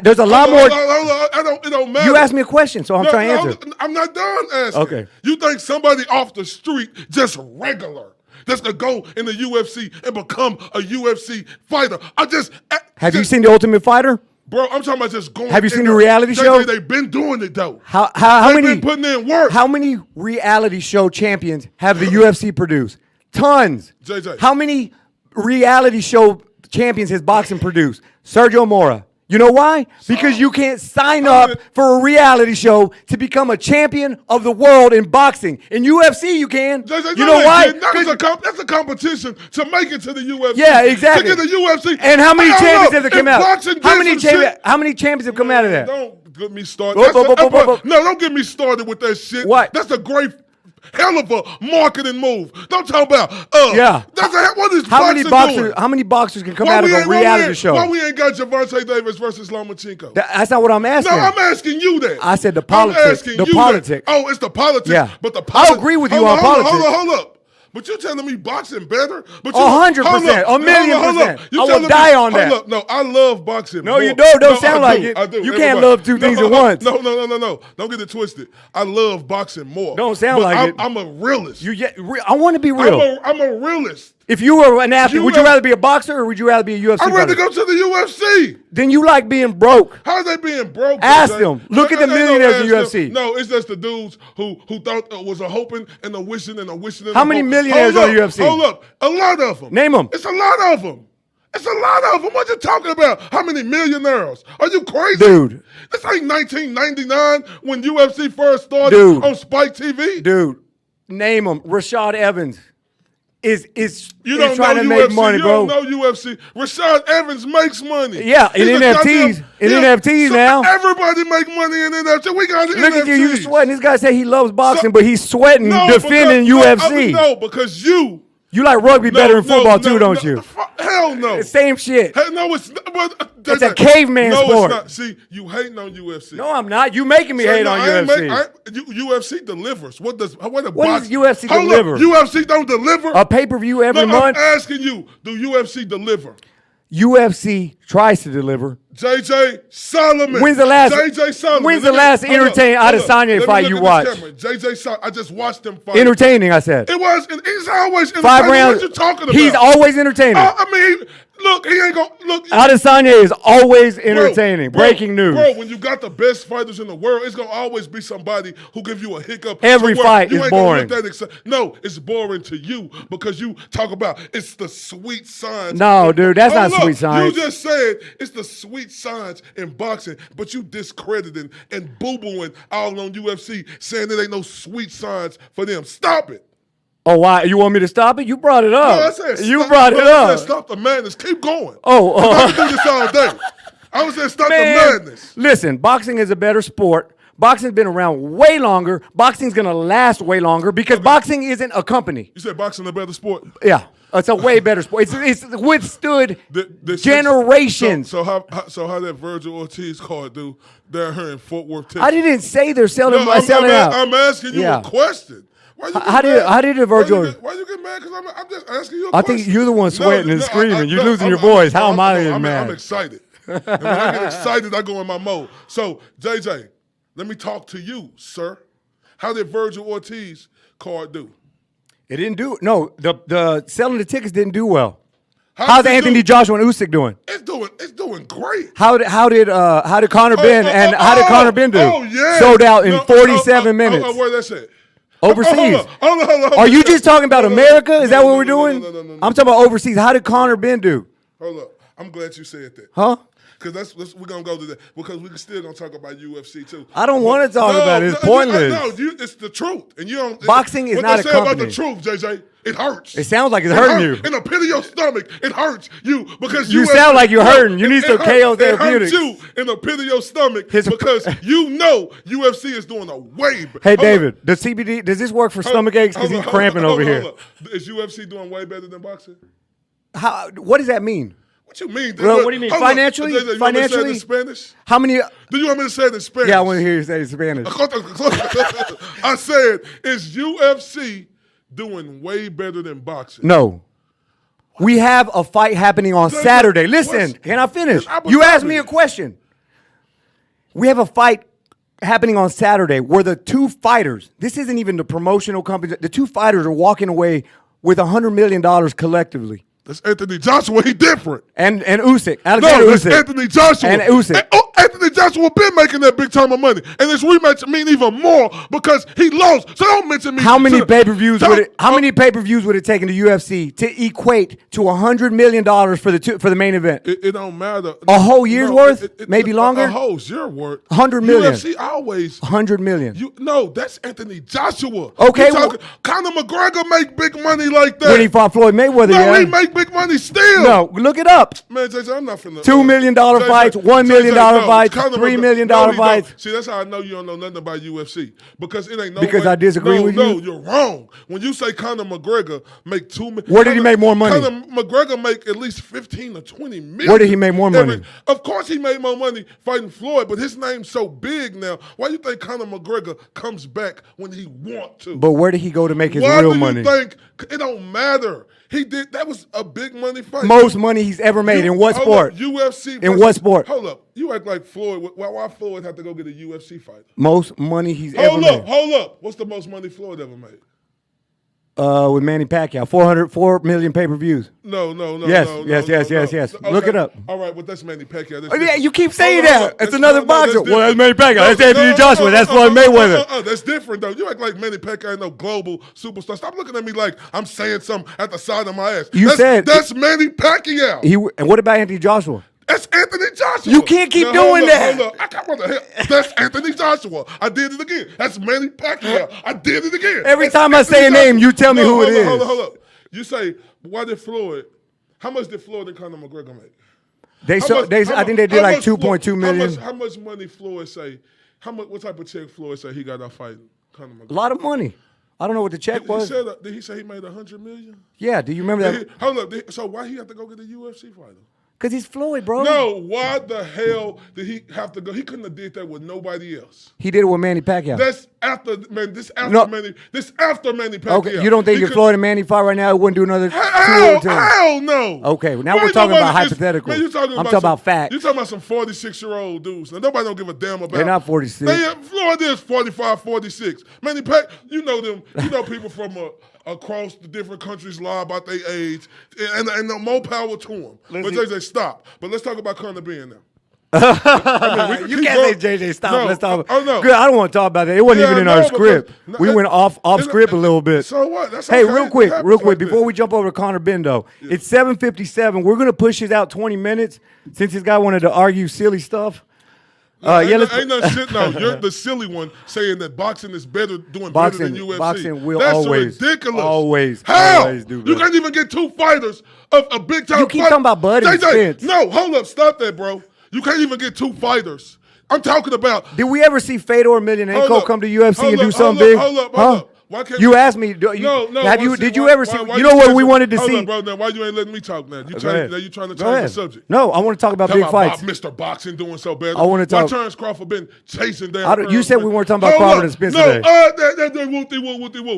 There's a lot more. Hold on. It don't matter. You asked me a question, so I'm trying to answer. I'm not done asking. Okay. You think somebody off the street, just regular, that's gonna go in the UFC and become a UFC fighter? Have you seen The Ultimate Fighter? Bro, I'm talking about just going. Have you seen the there. reality show? They've been doing it though. How They've many? been putting in work. How many reality show champions have the UFC produced? Tons. JJ. How many reality show champions has boxing produced? Sergio Mora. You know why? Because you can't sign up for a reality show to become a champion of the world in boxing. In UFC, you can. JJ, You know why? That's a competition to make it to the UFC. Yeah, exactly. To get the UFC. And how many I don't champions know. have there come If out? boxing How did many some shit- How many champions have come out of that? Don't get me started. Whoa, whoa, whoa, whoa, whoa. No, don't get me started with that shit. What? That's a great hell of a marketing move. Don't talk about Yeah. What is How many boxing doing? boxers? How many boxers can come Why out of we a ain't- why we reality ain't- show? Why we ain't got Gervonta Davis versus Lomachenko? That's not what I'm asking. No, I'm asking you that. I said the I'm politics. asking The you politics. that. Oh, it's the politics. Yeah. But the I'll agree with you on politics. Hold up. But you're telling me boxing better? But 100%, a million percent. I will die on that. Hold up. No, I love boxing. No, more. you don't. Don't No, sound I like do. it. I do. You can't Everybody. love two things at once. No. Don't get it twisted. I love boxing more. Don't sound but like it. I'm a realist. I want to be real. I'm a realist. If you were an athlete, You would you have- rather be a boxer or would you rather be a UFC I'd rather fighter? go to the UFC. Then you like being broke. How's they being broke? Ask JJ? them. Look at the Ain't millionaires in ask UFC. them. No, it's just the dudes who thought it was a hoping and a wishing and a wishing. And How a many hope. millionaires Hold are up, UFC? Hold up. A lot of them. Name 'em. It's a lot of them. It's a lot of them. What you talking about? How many millionaires? Are you crazy? Dude. This ain't 1999 when UFC first started Dude. on Spike TV. Dude, name them. Rashad Evans is You don't trying know to UFC. make money, you bro. don't know UFC. Rashad Evans makes money. Yeah, in He's a NFTs. In NFTs now. Everybody make money in NFT. We got Look at you. You NFTs. sweating. This guy said he loves boxing, So- but he's sweating defending UFC. No, because you. You like rugby better than football too, don't you? Hell no. Same shit. Hey, no, it's not. It's a caveman no, sport. It's not. See, you hating on UFC. No, I'm not. You making me hate on UFC. UFC delivers. What does UFC Hold deliver? Up, UFC don't deliver. A pay-per-view every month? I'm asking you, do UFC deliver? UFC tries to deliver. JJ Solomon. When's the last Hold up, entertaining hold up. Adesanya Let me fight look you at watched? this camera. JJ Solomon. I just watched him fight. Entertaining, I said. It was. It's always 5 entertaining. rounds. What you talking about? He's always entertaining. I mean, look, he ain't gonna look. Adesanya is always entertaining. Breaking news. Bro, when you got the best fighters in the world, it's gonna always be somebody who gives you a hiccup. Every to where fight you is ain't gonna boring. look that no, it's boring to you because you talk about it's the sweet signs. No, dude, that's Hold not up, sweet science. You just said it's the sweet signs in boxing, but you discrediting and boo-booing all on UFC, saying there ain't no sweet signs for them. Stop it. Oh, why? You want me to stop it? You brought it No, up. I said, You stop, brought it I up. said, stop the madness. Keep going. Oh, I can do this all day. I was saying, stop the man, madness. listen, boxing is a better sport. Boxing's been around way longer. Boxing's going to last way longer because boxing isn't a company. You said boxing a better sport? Yeah. It's a way better sport. It's withstood The generations. So how that Virgil Ortiz card do down here in Fort Worth, Texas? I didn't say they're selling, No, selling out. I'm asking you Yeah. a question. Why you get How did the Virgil? Why you get mad? Because I'm just asking you a I question. think you're the one sweating and screaming. You're losing your voice. How am I getting mad? I'm excited. And when I get excited, I go in my mode. So, JJ, let me talk to you, sir. How did Virgil Ortiz card do? It didn't do. No, the selling the tickets didn't do well. How's Anthony Joshua and Usyk doing? It's doing great. How did Conor Ben how did Conor Ben do? Oh yeah, sold out in 47 minutes. Where that's at? Overseas. Hold on. Are you just talking about America? Is that what we're doing? No. I'm talking about overseas. How did Conor Ben do? Hold up. I'm glad you said that. Huh? Because we're going to go to that. Because we're still going to talk about UFC, too. I don't want to talk about it. It's pointless. No, it's the truth. And you don't. Boxing is not a company. What they say about the truth, JJ, it hurts. It sounds like it's hurting you. In the pit of your stomach, it hurts you. Because you sound like you're hurting. You need some KO therapeutics. It hurts you in the pit of your stomach because you know UFC is doing a way better. Hey, David, does CBD, does this work for stomach aches? Because he's cramping over here. Is UFC doing way better than boxing? What does that mean? What you mean? Bro, what do you mean? Financially? You want me to say it in Spanish? How many? Do you want me to say it in Spanish? Yeah, I want to hear you say it in Spanish. I said, is UFC doing way better than boxing? No. We have a fight happening on Saturday. Listen, can I finish? You asked me a question. We have a fight happening on Saturday where the two fighters, this isn't even the promotional company, the two fighters are walking away with $100 million collectively. That's Anthony Joshua. He different. And Usyk. That's Anthony Joshua. And Usyk. Anthony Joshua been making that big time of money. And this rematch mean even more because he lost. So don't mention me. How many pay-per-views would it take in the UFC to equate to $100 million for the main event? It don't matter. A whole year's worth? Maybe longer? A whole year's worth. $100 million. UFC always. $100 million. No, that's Anthony Joshua. Okay. Conor McGregor make big money like that. When he fought Floyd Mayweather, no, he make big money still. No, look it up. Man, JJ, I'm not finna. $2 million fights, $1 million fights, $3 million fights. See, that's how I know you don't know nothing about UFC. Because it ain't no Because way. I disagree with you? No, you're wrong. When you say Conor McGregor make $2 million. Where did he make more money? Conor McGregor make at least 15 or 20 million. Where did he make more money? Of course he made more money fighting Floyd, but his name's so big now. Why you think Conor McGregor comes back when he want to? But where did he go to make his Why real do you money? think it don't matter? He did. That was a big money fight. Most money he's ever made. In what sport? UFC. In what sport? Hold up. You act like Floyd. Why Floyd have to go get a UFC fight? Most money he's ever made. Hold up. What's the most money Floyd ever made? With Manny Pacquiao, 4 million pay-per-views. No. Yes. Okay. Look it up. All right, well, that's Manny Pacquiao. Yeah, you keep saying that. It's another boxer. Well, that's Manny Pacquiao. That's Anthony Joshua. That's Floyd Mayweather. That's different, though. You act like Manny Pacquiao ain't no global superstar. Stop looking at me like I'm saying something at the side of my ass. That's Manny Pacquiao. And what about Anthony Joshua? That's Anthony Joshua. You can't keep doing that. Hold up. What the hell? That's Anthony Joshua. I did it again. That's Manny Pacquiao. I did it again. Every time I say a name, you tell me who it is. Hold up. You say, why did Floyd, how much did Floyd and Conor McGregor make? I think they did like 2.2 million. How much money Floyd say, what type of check Floyd say he got out fighting Conor McGregor? A lot of money. I don't know what the check was. Did he say he made $100 million? Yeah, do you remember that? Hold up. So why he have to go get a UFC fighter? Because he's Floyd, bro. No, why the hell did he have to go? He couldn't have did that with nobody else. He did it with Manny Pacquiao. This after Manny Pacquiao. Okay, you don't think if Floyd and Manny fight right now, it wouldn't do another 2 or 10? Hell no. Okay, well, now we're talking about hypotheticals. I'm talking about facts. You're talking about some 46-year-old dudes. Now, nobody don't give a damn about. They're not 46. Floyd is 45, 46. Manny Pacquiao, you know them. You know people from across the different countries lie about their age, and no more power to them. But JJ, stop. But let's talk about Conor Ben now. You can't say JJ, stop. No, let's talk. No. Good, I don't want to talk about that. It wasn't even in our script. We went off script a little bit. So what? That's hey, okay. real quick, before we jump over to Conor Ben, though, it's 7:57. We're gonna push this out 20 minutes since this guy wanted to argue silly stuff. Ain't no shit. No, you're the silly one saying that boxing is better better than UFC. Boxing will That's always ridiculous. Always do you can't even get 2 fighters of a big time. You keep talking about Bud and Spence. No, hold up, stop that, bro. You can't even get 2 fighters. I'm talking about. Did we ever see Fedor Emelianenko come to UFC and do something big? Hold up. Why can't you asked me. Did you ever see? You know what we wanted to see? Hold on, bro. Now, why you ain't letting me talk now? You trying to change the subject? No, I want to talk about big fights. Mr. Boxing doing so bad. I want to talk. Why Terrence Crawford been chasing down? You said we weren't talking about Crawford and Spence today. No,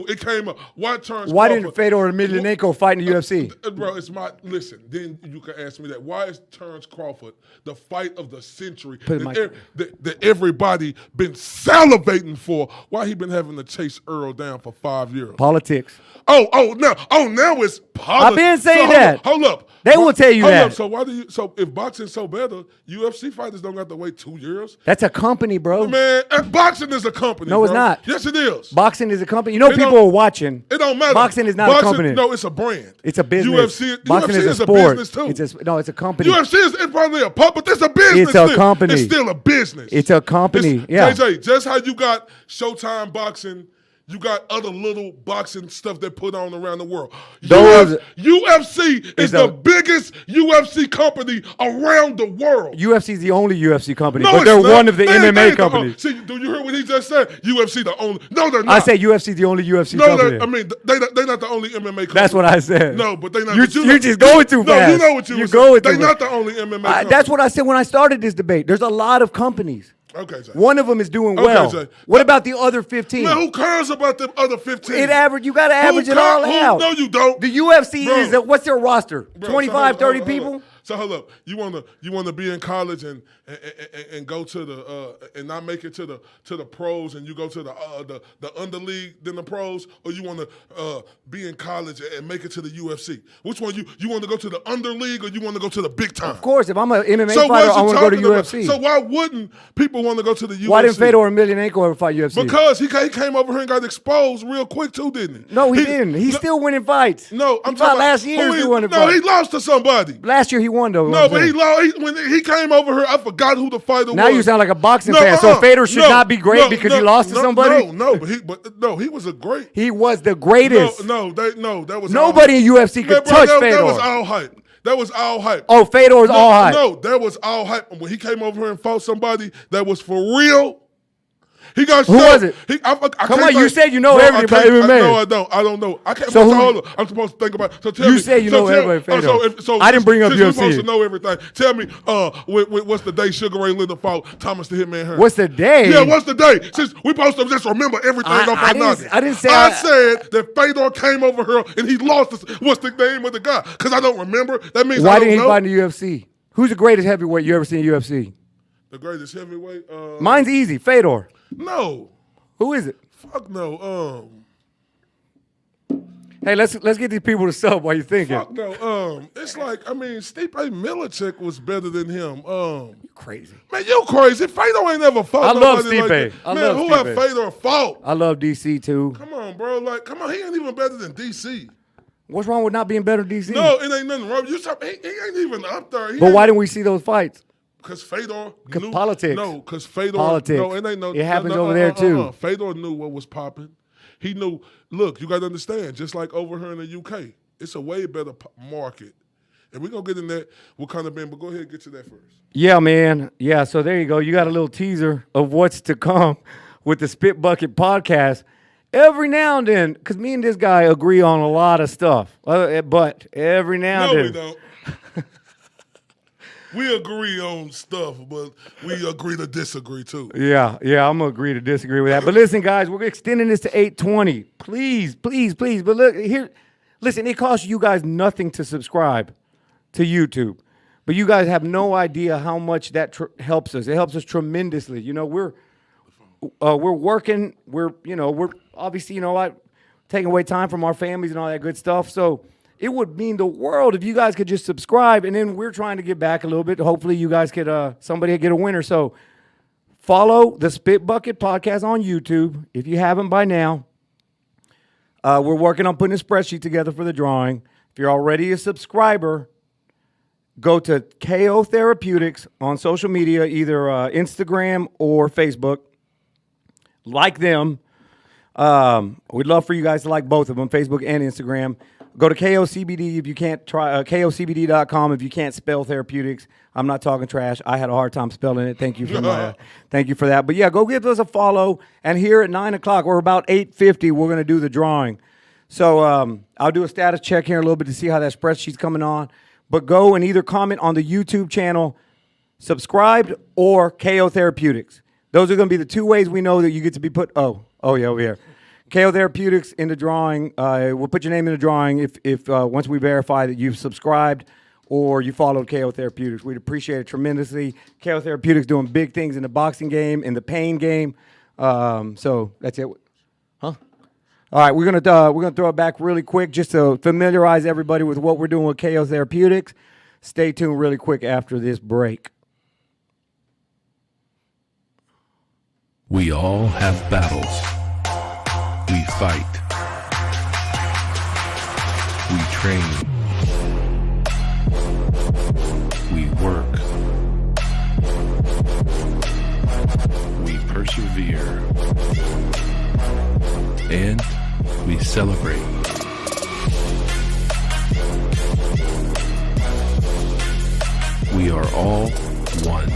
it came up. Why Terrence? Why didn't Fedor Emelianenko fight in the UFC? Bro, listen. Then you can ask me that. Why is Terrence Crawford the fight of the century that everybody been salivating for? Why he been having to chase Earl down for 5 years? Politics. Now it's politics. I've been saying that. Hold up. They will tell you hold that. Up, so why do you? So if boxing's so better, UFC fighters don't have to wait 2 years. That's a company, bro. Man, boxing is a company. No, it's bro. not. Yes, it is. Boxing is a company. You know, It people don't- are watching. It don't matter. Boxing is not a company. No, it's a brand. It's a business. UFC is a is a sport. business too. It's a company. UFC is probably a pub, but it's a business. It's a company. It's still a business. It's a company. Yeah. JJ, just how you got Showtime boxing, you got other little boxing stuff they put on around the world. UFC is the biggest UFC company around the world. UFC is the only UFC company, No, but they're it's not. one of the They MMA ain't companies. See, do you hear what he just said? UFC the only. No, they're not. I say UFC is the only UFC no, company. I mean, they're not the only MMA company. That's what I said. No, but they not. You're, but you you're know- just going too fast. No, you know what you You're were going saying. too They're not fast. the only MMA company. That's what I said when I started this debate. There's a lot of companies. Okay, Jay. One of them is doing Okay, well. Jay. What about the other 15? Man, who cares about the other 15? You got to average it all out. No, you don't. The UFC Bro. is, what's their roster? Bro, 25, 30 hold people? up. So hold up. You wanna be in college and go to the and not make it to the pros and you go to the under league then the pros, or you wanna be in college and make it to the UFC? Which one you want to go to the under league or you want to go to the big time? Of course, if I'm an MMA So fighter, what I you want to go to talking about? UFC. So why wouldn't people want to go to the UFC? Why didn't Fedor and Emelianenko ever fight UFC? Because he came over here and got exposed real quick too, didn't he? No, he didn't. He's still winning fights. No, I'm he talking fought about last year. who He still winning no, fights. he lost to somebody. Last year he won though. No, but he lost. When he came over here, I forgot who the fighter was. Now you sound like a boxing fan. So Fedor should not be great because he lost to somebody. He was a great. He was the greatest. That was nobody in UFC could touch Fedor. That was all hype. That was all hype. Oh, Fedor's all hype. No, that was all hype. When he came over here and fought somebody that was for real. He got Who shot. was it? Come on, you said you know everything about MMA. No, I don't. I don't know. I can't. So I'm supposed to think about it. So tell me. You say you know everybody. I didn't bring up UFC. You're supposed to know everything. Tell me, what's the day Sugar Ray Leonard fought Thomas the Hitman Hearns? What's the day? Yeah, what's the day? Since we supposed to just remember everything off our noggin. I didn't say. I said that Fedor came over here and he lost. What's the name of the guy? Because I don't remember. That means why I don't didn't he know. fight in the UFC? Who's the greatest heavyweight you ever seen in UFC? The greatest heavyweight? Mine's easy. Fedor. No. Who is it? Fuck no. Hey, let's get these people to sub while you're thinking. Fuck no. It's like, I mean, Stipe Miocic was better than him. You crazy. Man, you crazy. Fedor ain't never fought I love nobody like Stipe. that. I Man, love who Stipe. have Fedor fought? I love DC too. Come on, bro. Like, come on. He ain't even better than DC. What's wrong with not being better than DC? No, it ain't nothing wrong. He ain't even up there. But why didn't we see those fights? Because Fedor knew. Politics. No, because Fedor. Politics. No, it ain't no. It happens over there, too. Fedor knew what was popping. He knew, look, you got to understand, just like over here in the UK, it's a way better market. And we're going to get in that, what kind of band, but go ahead and get to that first. Yeah, man. Yeah, so there you go. You got a little teaser of what's to come with the Spit Bucket podcast. Every now and then, because me and this guy agree on a lot of stuff, but every now and then. No, we don't. We agree on stuff, but we agree to disagree too. Yeah, I'm going to agree to disagree with that. But listen, guys, we're extending this to 8:20. Please. But look, listen, it costs you guys nothing to subscribe to YouTube. But you guys have no idea how much that helps us. It helps us tremendously. You know, we're working. We're obviously, taking away time from our families and all that good stuff. So it would mean the world if you guys could just subscribe, and then we're trying to get back a little bit. Hopefully you guys could, somebody get a winner. So follow the Spit Bucket podcast on YouTube if you haven't by now. We're working on putting a spreadsheet together for the drawing. If you're already a subscriber, go to KO Therapeutics on social media, either Instagram or Facebook. Like them. We'd love for you guys to like both of them, Facebook and Instagram. Go to KOCBD if you can't try KOCBD.com if you can't spell therapeutics. I'm not talking trash. I had a hard time spelling it. Thank you for that. But yeah, go give us a follow. And here at 9 o'clock, we're about 8:50. We're going to do the drawing. So I'll do a status check here in a little bit to see how that spreadsheet's coming on. But go and either comment on the YouTube channel, subscribed, or KO Therapeutics. Those are going to be the two ways we know that you get to be put. Oh yeah, over here. KO Therapeutics in the drawing. We'll put your name in the drawing if once we verify that you've subscribed or you followed KO Therapeutics. We'd appreciate it tremendously. KO Therapeutics doing big things in the boxing game, in the pain game. So that's it. Huh? All right, we're gonna throw it back really quick just to familiarize everybody with what we're doing with KO Therapeutics. Stay tuned really quick after this break. We all have battles. We fight. We train. We work. We persevere. And we celebrate. We are all one.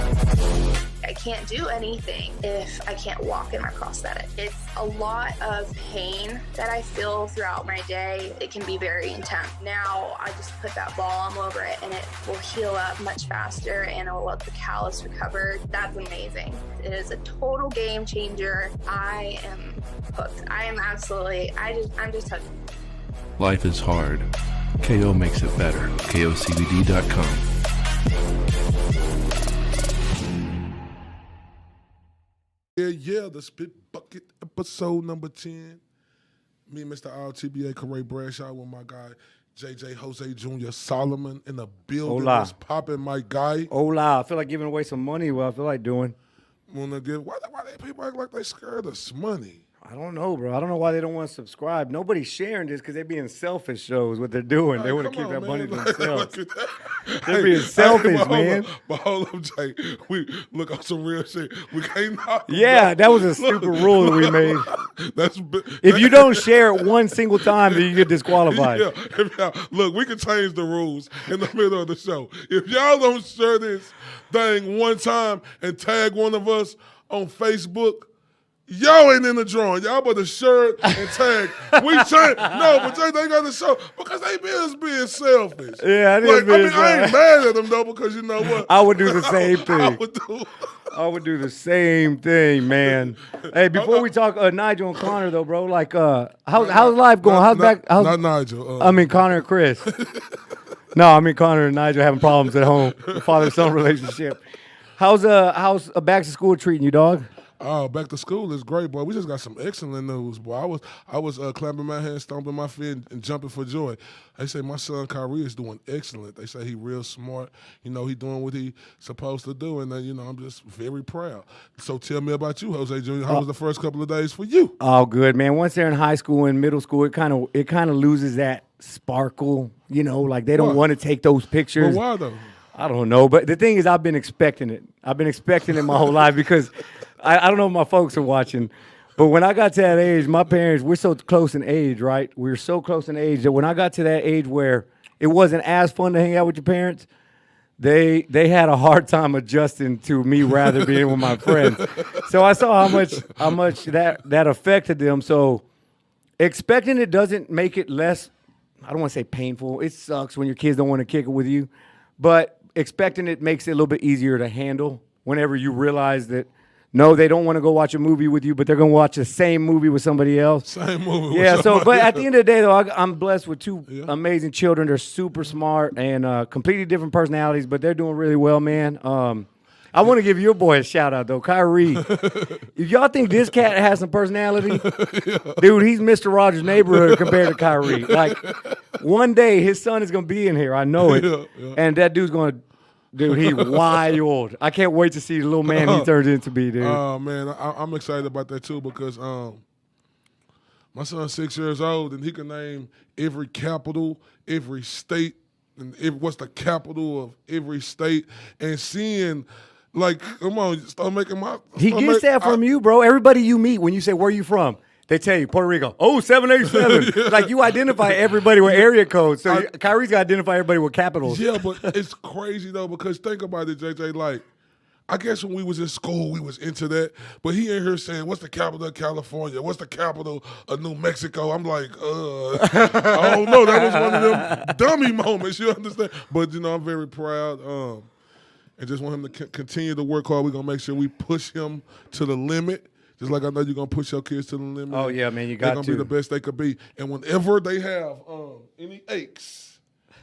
I can't do anything if I can't walk in my prosthetic. It's a lot of pain that I feel throughout my day. It can be very intense. Now I just put that balm over it and it will heal up much faster and it will let the callus recover. That's amazing. It is a total game changer. I am hooked. I am absolutely, I'm just hooked. Life is hard. KO makes it better. KOCBD.com. Yeah, the Spit Bucket episode number 10. Me, Mr. RTBA, Corey Bradshaw, with my guy, JJ Jose Jr. Solomon in the building. Hola. What's popping, my guy? Hola, I feel like giving away some money. What I feel like doing. Why they people act like they scared us money? I don't know, bro. I don't know why they don't want to subscribe. Nobody's sharing this because they're being selfish. Shows what they're doing. They want to keep that money to themselves. They're being selfish, man. But hold up, Jay. We look on some real shit. We can't knock them. Yeah, that was a stupid rule that we made. That's If you don't share it one single time, then you get disqualified. Yeah, look, we can change the rules in the middle of the show. If y'all don't share this thing one time and tag one of us on Facebook, y'all ain't in the drawing. Y'all better share it and tag. We change. No, but they got to show because they being selfish. Yeah, I ain't mad at them though because you know what? I would do the same thing. I would do the same thing, man. Hey, before we talk Nigel and Connor though, bro, like how's life going? Not Nigel. I mean Connor and Chris. No, I mean Connor and Nigel having problems at home. Father-son relationship. How's back to school treating you, dog? Oh, back to school is great, boy. We just got some excellent news, boy. I was clapping my hands, stomping my feet, and jumping for joy. They say my son Kyrie is doing excellent. They say he real smart. You know, he doing what he supposed to do, and I'm just very proud. So tell me about you, Jose Jr. How was the first couple of days for you? Oh, good, man. Once they're in high school and middle school, it kind of loses that sparkle. You know, like they don't want to take those pictures. But why though? I don't know, but the thing is, I've been expecting it. I've been expecting it my whole life because I don't know if my folks are watching, but when I got to that age, my parents, we're so close in age, right? We're so close in age that when I got to that age where it wasn't as fun to hang out with your parents, they had a hard time adjusting to me rather being with my friends. So I saw how much that affected them. So expecting it doesn't make it less, I don't want to say painful. It sucks when your kids don't want to kick it with you, but expecting it makes it a little bit easier to handle whenever you realize that, no, they don't want to go watch a movie with you, but they're going to watch the same movie with somebody else. Same movie Yeah, with somebody but at else. the end of the day, though, I'm blessed with two amazing children. They're super smart and completely different personalities, but they're doing really well, man. I want to give your boy a shout-out, though, Kyrie. If y'all think this cat has some personality, dude, he's Mr. Rogers' Neighborhood compared to Kyrie. Like, one day his son is going to be in here. I know it. And that dude's going to – dude, he wild. I can't wait to see the little man he turns into be, dude. Oh, man, I'm excited about that, too, because my son's 6 years old, and he can name every capital, every state, and what's the capital of every state, and seeing – like, come on, start making my. He gets that from you, bro. Everybody you meet, when you say, where you from? They tell you, Puerto Rico. Oh, 787. Like, you identify everybody with area codes. So Kyrie's got to identify everybody with capitals. Yeah, but it's crazy, though, because think about it, JJ. Like, I guess when we was in school, we was into that. But he in here saying, what's the capital of California? What's the capital of New Mexico? I'm like, I don't know. That was one of them dummy moments, you understand? But, I'm very proud. And just want him to continue to work hard. We're going to make sure we push him to the limit. Just like I know you're going to push your kids to the limit. Oh, yeah, man, you got They're going to be the best they could be. And whenever they have any aches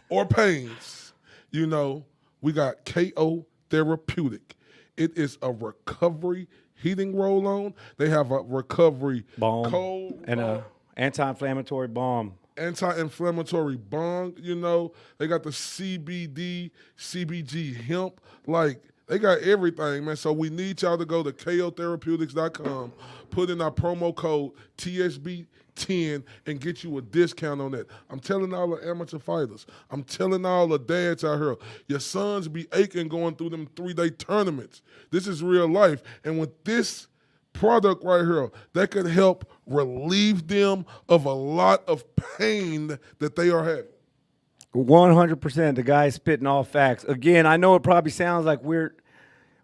or pains, we got KO Therapeutic. It is a recovery heating roll-on. They have a recovery balm cold and Anti-inflammatory balm. Anti-inflammatory bong, you know. They got the CBD, CBG hemp. Like, they got everything, man. So we need y'all to go to kotherapeutics.com, put in our promo code TSB10 and get you a discount on that. I'm telling all the amateur fighters, I'm telling all the dads out here, your sons be aching going through them 3-day tournaments. This is real life. And with this product right here, that could help relieve them of a lot of pain that they are having. 100%. The guy's spitting all facts. Again, I know it probably sounds like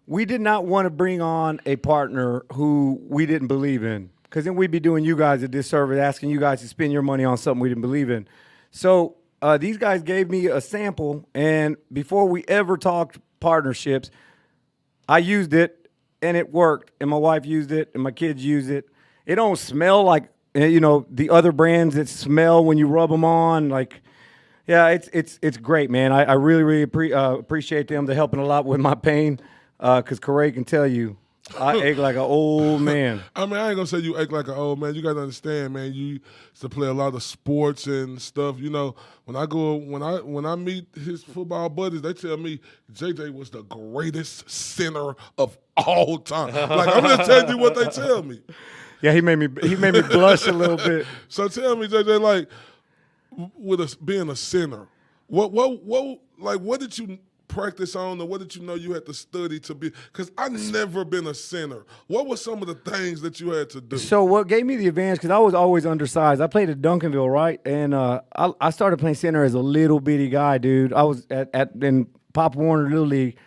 we did not want to bring on a partner who we didn't believe in, because then we'd be doing you guys a disservice, asking you guys to spend your money on something we didn't believe in. So these guys gave me a sample, and before we ever talked partnerships, I used it, and it worked, and my wife used it, and my kids used it. It don't smell like, you know, the other brands that smell when you rub them on. Like, yeah, it's great, man. I really appreciate them. They're helping a lot with my pain, because Corey can tell you, I ache like an old man. I mean, I ain't gonna say you ache like an old man. You gotta understand, man. You used to play a lot of sports and stuff. You know, when I meet his football buddies, they tell me JJ was the greatest center of all time. Like, I'm just telling you what they tell me. Yeah, he made me blush a little bit. So tell me, JJ, like, with being a center, what did you practice on, or what did you know you had to study to be? Because I've never been a center. What were some of the things that you had to do? So what gave me the advantage, because I was always undersized. I played at Duncanville, right? And I started playing center as a little bitty guy, dude. I was in Pop Warner Little League,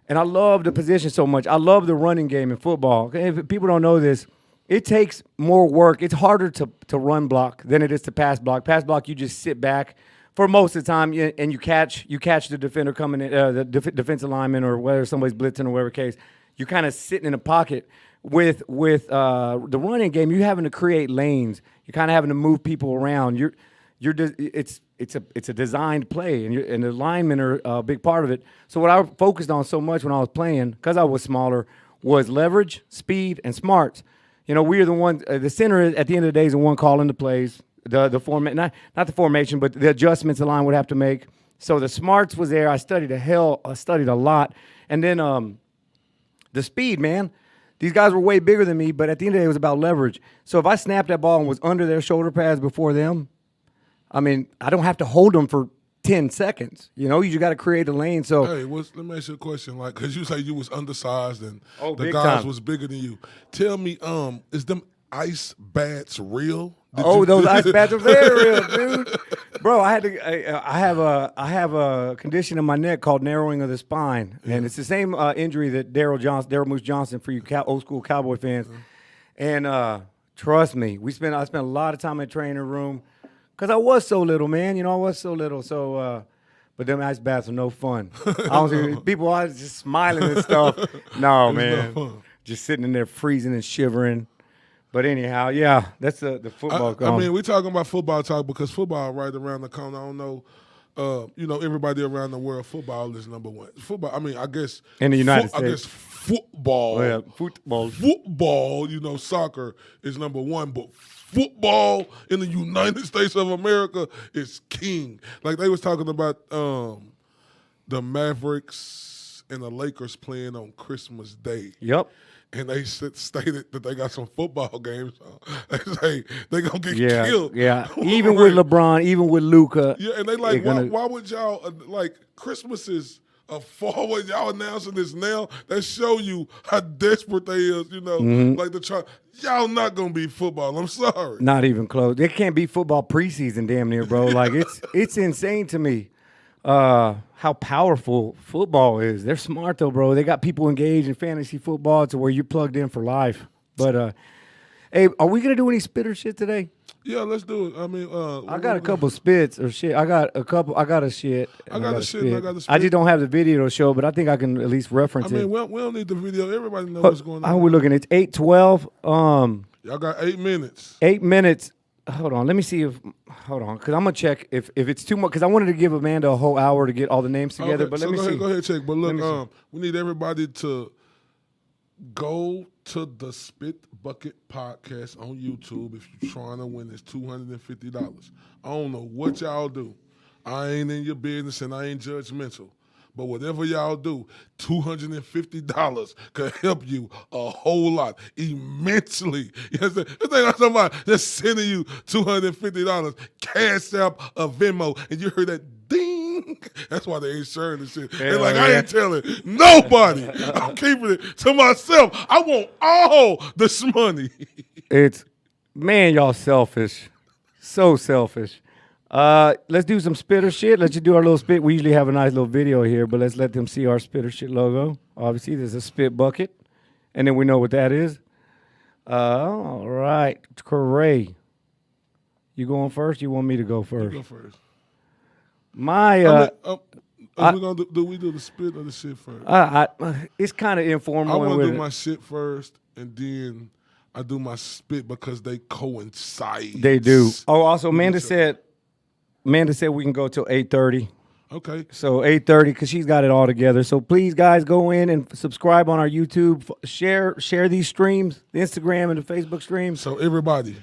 and I loved the position so much. I love the running game in football. If people don't know this, it takes more work. It's harder to run block than it is to pass block. Pass block, you just sit back for most of the time, and you catch the defender coming in, the defensive lineman, or whether somebody's blitzing or whatever case. You're kind of sitting in a pocket. With the running game, you're having to create lanes. You're kind of having to move people around. It's a designed play, and the linemen are a big part of it. So what I focused on so much when I was playing, because I was smaller, was leverage, speed, and smarts. You know, we are the one. The center at the end of the day is the one calling the plays. The format, not the formation, but the adjustments the line would have to make. So the smarts was there. I studied a lot. And then the speed, man. These guys were way bigger than me, but at the end of the day, it was about leverage. So if I snapped that ball and was under their shoulder pads before them, I mean, I don't have to hold them for 10 seconds. You know, you just got to create a lane. So hey, let me ask you a question. Like, because you say you was undersized and the guys time. was bigger than you. Tell me, is them ice bats real? Those ice bats are very real, dude. Bro, I have a condition in my neck called narrowing of the spine, and it's the same injury that Daryl Moose Johnson, for you old school Cowboy fans. And trust me, I spent a lot of time in the training room because I was so little, man. You know, I was so little. So, but them ice baths are no fun. People are just smiling and stuff. No, man, just sitting in there freezing and shivering. But anyhow, yeah, that's the football. I mean, we're talking about football talk because football right around the corner. I don't know, you know, everybody around the world, football is number one. Football, I mean, I guess in the United States, I guess football. Oh, yeah, football. You know, soccer is number one, but football in the United States of America is king. Like they was talking about the Mavericks and the Lakers playing on Christmas Day. Yep. And they stated that they got some football games. They say they're going to get killed. Yeah, even with LeBron, even with Luka. Yeah, and they like, why would y'all, like, Christmas is forward. Y'all announcing this now. That show you how desperate they is, you know. Like, y'all not going to be football. I'm sorry. Not even close. They can't be football preseason damn near, bro. Like, it's insane to me. How powerful football is. They're smart though, bro. They got people engaged in fantasy football to where you're plugged in for life. But hey, are we gonna do any spitter shit today? Yeah, let's do it. I mean, I got a couple spits or shit. I got a shit. I got a shit. And I got a spit. I just don't have the video to show, but I think I can at least reference it. I mean, we don't need the video. Everybody knows what's going on. How we looking? It's 8:12. Y'all got 8 minutes. 8 minutes. Hold on, let me see because I'm gonna check if it's too much, because I wanted to give Amanda a whole hour to get all the names together. Okay, but so let me see. Go ahead, check. But look, we need everybody to go to the Spit Bucket Podcast on YouTube if you're trying to win this $250. I don't know what y'all do. I ain't in your business and I ain't judgmental. But whatever y'all do, $250 could help you a whole lot, immensely. You know what I'm saying? This ain't like somebody just sending you $250, Cash App, a Venmo, and you heard that ding. That's why they ain't sharing this shit. They're like, I ain't telling nobody. I'm keeping it to myself. I want all this money. Man, y'all selfish. So selfish. Let's do some spitter shit. Let's just do our little spit. We usually have a nice little video here, but let's let them see our spitter shit logo. Obviously, there's a spit bucket, and then we know what that is. All right, Corey, you going first? You want me to go first? You go first. Do we do the spit or the shit first? It's kind of informal. I want to do my shit first, and then I do my spit because they coincide. They do. Oh, also, Amanda said we can go till 8:30. Okay. So 8:30 because she's got it all together. So please, guys, go in and subscribe on our YouTube. Share these streams, the Instagram and the Facebook streams. So everybody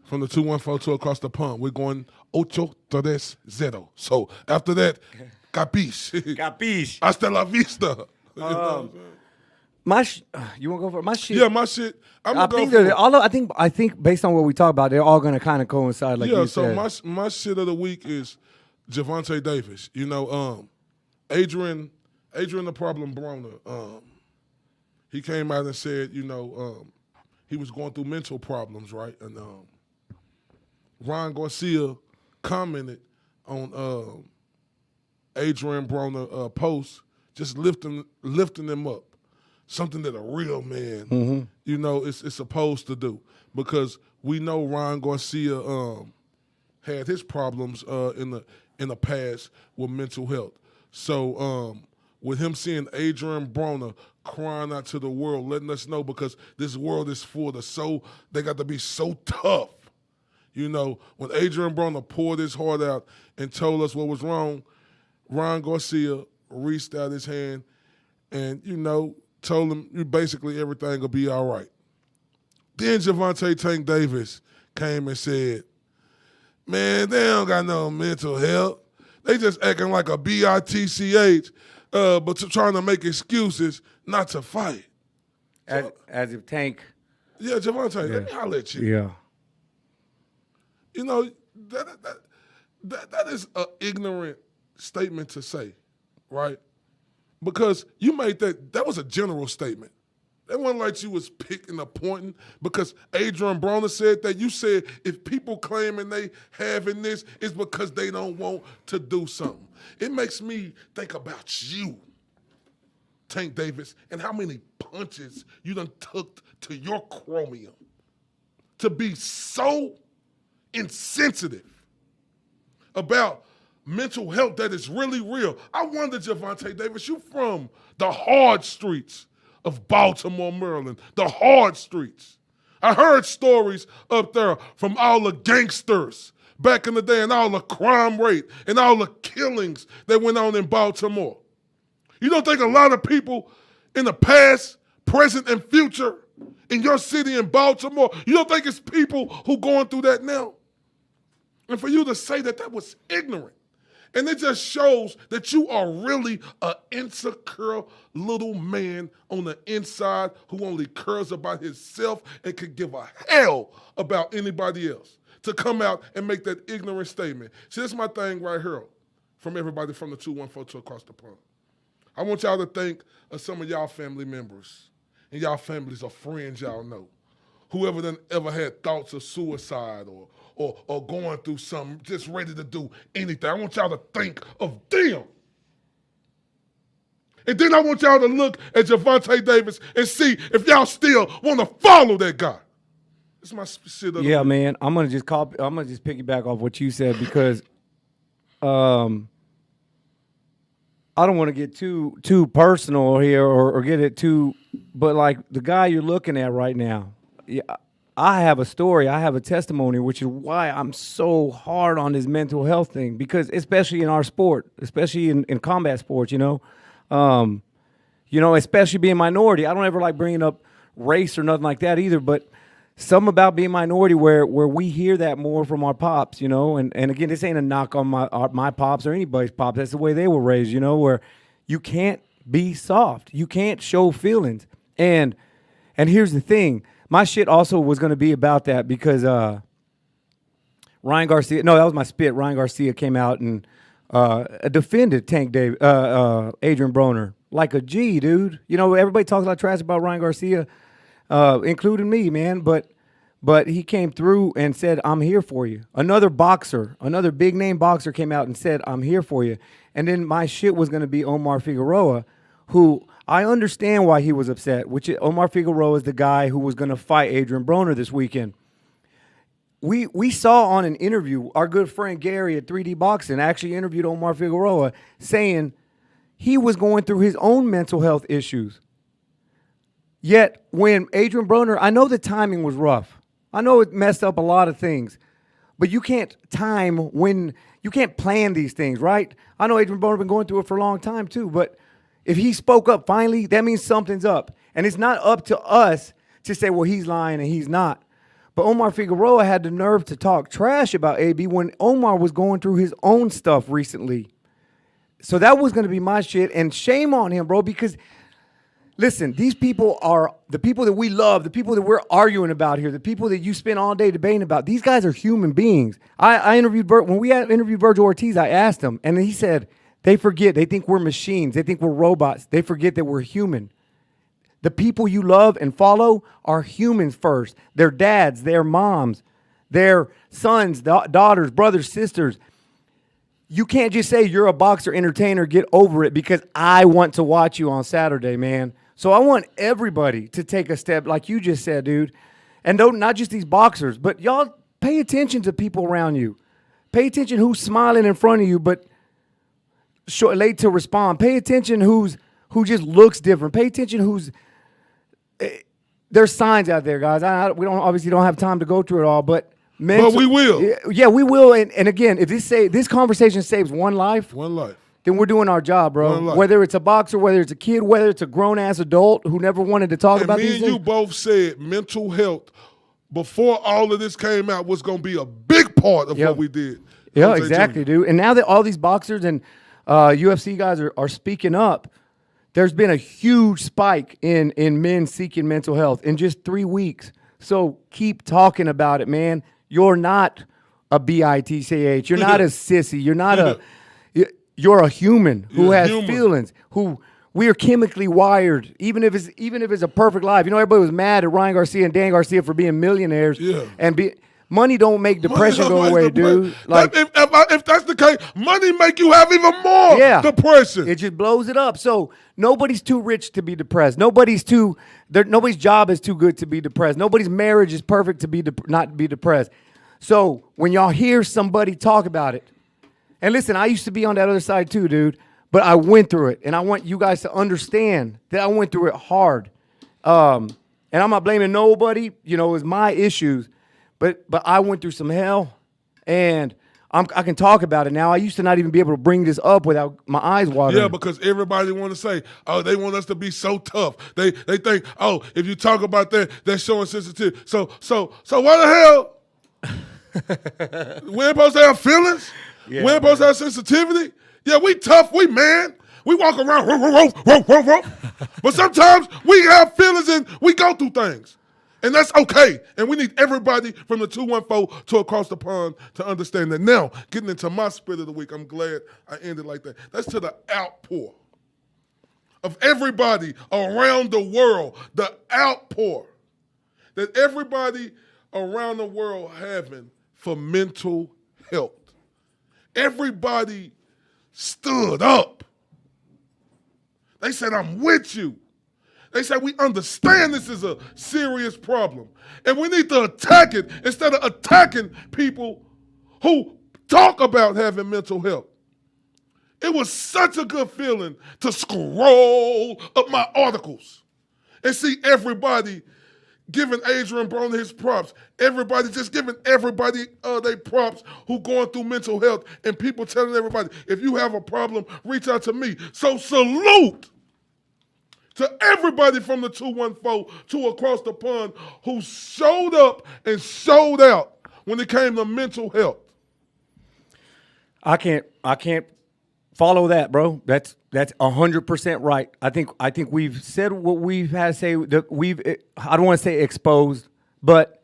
from the 214 across the pond, we're going 8-3-0. So after that, capiche. Capiche. Hasta la vista. You want to go for my shit? Yeah, my shit. I think based on what we talk about, they're all going to kind of coincide. Like you said. So my shit of the week is Gervonta Davis. You know, Adrian the Problem Broner. He came out and said, you know, he was going through mental problems, right? And Ron Garcia commented on Adrian Broner post, just lifting him up. Something that a real man, you know, is supposed to do. Because we know Ron Garcia had his problems in the past with mental health. So with him seeing Adrian Broner crying out to the world, letting us know, because this world is full of they got to be so tough. You know, when Adrian Broner poured his heart out and told us what was wrong, Ron Garcia reached out his hand and, you know, told him basically everything will be all right. Then Gervonta Tank Davis came and said, man, they don't got no mental health. They just acting like a bitch, but trying to make excuses not to fight. As if Tank. Yeah, Gervonta, let me holler at you. Yeah. You know, that is an ignorant statement to say, right? Because you made that was a general statement. That wasn't like you was picking a point because Adrian Broner said that. You said if people claiming they having this, it's because they don't want to do something. It makes me think about you, Tank Davis, and how many punches you done took to your chromium to be so insensitive about mental health that is really real. I wonder, Gervonta Davis, you from the hard streets of Baltimore, Maryland, the hard streets. I heard stories up there from all the gangsters back in the day and all the crime rate and all the killings that went on in Baltimore. You don't think a lot of people in the past, present, and future in your city in Baltimore, you don't think it's people who going through that now? And for you to say that was ignorant. And it just shows that you are really an insecure little man on the inside who only cares about himself and could give a hell about anybody else. To come out and make that ignorant statement. See, this is my thing right here from everybody from the 214 across the pond. I want y'all to think of some of y'all family members and y'all families or friends y'all know. Whoever done ever had thoughts of suicide or going through something, just ready to do anything. I want y'all to think of them. And then I want y'all to look at Gervonta Davis and see if y'all still want to follow that guy. That's my shit. Yeah, man. I'm gonna just piggyback off what you said because I don't want to get too personal here or get it too, but like the guy you're looking at right now, yeah, I have a story, I have a testimony, which is why I'm so hard on this mental health thing, because especially in our sport, especially in combat sports, especially being minority, I don't ever like bringing up race or nothing like that either, but something about being minority where we hear that more from our pops, you know. And again, this ain't a knock on my pops or anybody's pops. That's the way they were raised, you know, where you can't be soft. You can't show feelings. And here's the thing. My shit also was going to be about that because Ryan Garcia – no, that was my spit. Ryan Garcia came out and defended Adrian Broner like a G, dude. You know, everybody talks a lot of trash about Ryan Garcia, including me, man. But he came through and said, I'm here for you. Another boxer, another big-name boxer came out and said, I'm here for you. And then my shit was going to be Omar Figueroa, who I understand why he was upset, Omar Figueroa is the guy who was going to fight Adrian Broner this weekend. We saw on an interview, our good friend Gary at 3D Boxing actually interviewed Omar Figueroa saying he was going through his own mental health issues. Yet when Adrian Broner, I know the timing was rough. I know it messed up a lot of things. But you can't you can't plan these things, right? I know Adrian Broner been going through it for a long time too, but if he spoke up finally, that means something's up. And it's not up to us to say, well, he's lying and he's not. But Omar Figueroa had the nerve to talk trash about AB when Omar was going through his own stuff recently. So that was going to be my shit. And shame on him, bro, because, listen, these people are the people that we love, the people that we're arguing about here, the people that you spend all day debating about. These guys are human beings. I interviewed when we interviewed Virgil Ortiz, I asked him, and he said, they forget. They think we're machines. They think we're robots. They forget that we're human. The people you love and follow are humans first. Their dads, their moms, their sons, daughters, brothers, sisters. You can't just say you're a boxer entertainer, get over it because I want to watch you on Saturday, man. So I want everybody to take a step like you just said, dude. And not just these boxers, but y'all pay attention to people around you. Pay attention who's smiling in front of you, but late to respond. Pay attention who just looks different. Pay attention there's signs out there, guys. We obviously don't have time to go through it all, but we will. Yeah, we will. And again, if this conversation saves one life, then we're doing our job, bro. Whether it's a boxer, whether it's a kid, whether it's a grown-ass adult who never wanted to talk about these things. Me and you both said mental health before all of this came out was going to be a big part of what we did. Yeah, exactly, dude. And now that all these boxers and UFC guys are speaking up, there's been a huge spike in men seeking mental health in just 3 weeks. So keep talking about it, man. You're not a bitch. You're not a sissy. You're not you're a human who has feelings, who we are chemically wired, even if it's a perfect life. You know, everybody was mad at Ryan Garcia and Dan Garcia for being millionaires. Yeah. And money don't make depression go away, dude. Like if that's the case, money make you have even more depression. It just blows it up. So nobody's too rich to be depressed. Nobody's job is too good to be depressed. Nobody's marriage is perfect to be not be depressed. So when y'all hear somebody talk about it, and listen, I used to be on that other side too, dude, but I went through it, and I want you guys to understand that I went through it hard. And I'm not blaming nobody. You know, it was my issues. But I went through some hell, and I can talk about it now. I used to not even be able to bring this up without my eyes watering. Yeah, because everybody want to say, oh, they want us to be so tough. They think, oh, if you talk about that, that's showing sensitivity. So why the hell? We ain't supposed to have feelings? Yeah, we ain't supposed to have sensitivity? Yeah, we tough, we man. We walk around, but sometimes we have feelings and we go through things. And that's okay. And we need everybody from the 214 to across the pond to understand that. Now, getting into my spirit of the week, I'm glad I ended like that. That's to the outpour of everybody around the world, the outpour that everybody around the world having for mental health. Everybody stood up. They said, I'm with you. They said, we understand this is a serious problem, and we need to attack it instead of attacking people who talk about having mental health. It was such a good feeling to scroll up my articles and see everybody giving Adrian Broner his props. Everybody just giving everybody their props who going through mental health, and people telling everybody, if you have a problem, reach out to me. So salute to everybody from the 214 to across the pond who showed up and showed out when it came to mental health. I can't follow that, bro. That's 100% right. I think we've said what we've had to say. I don't want to say exposed, but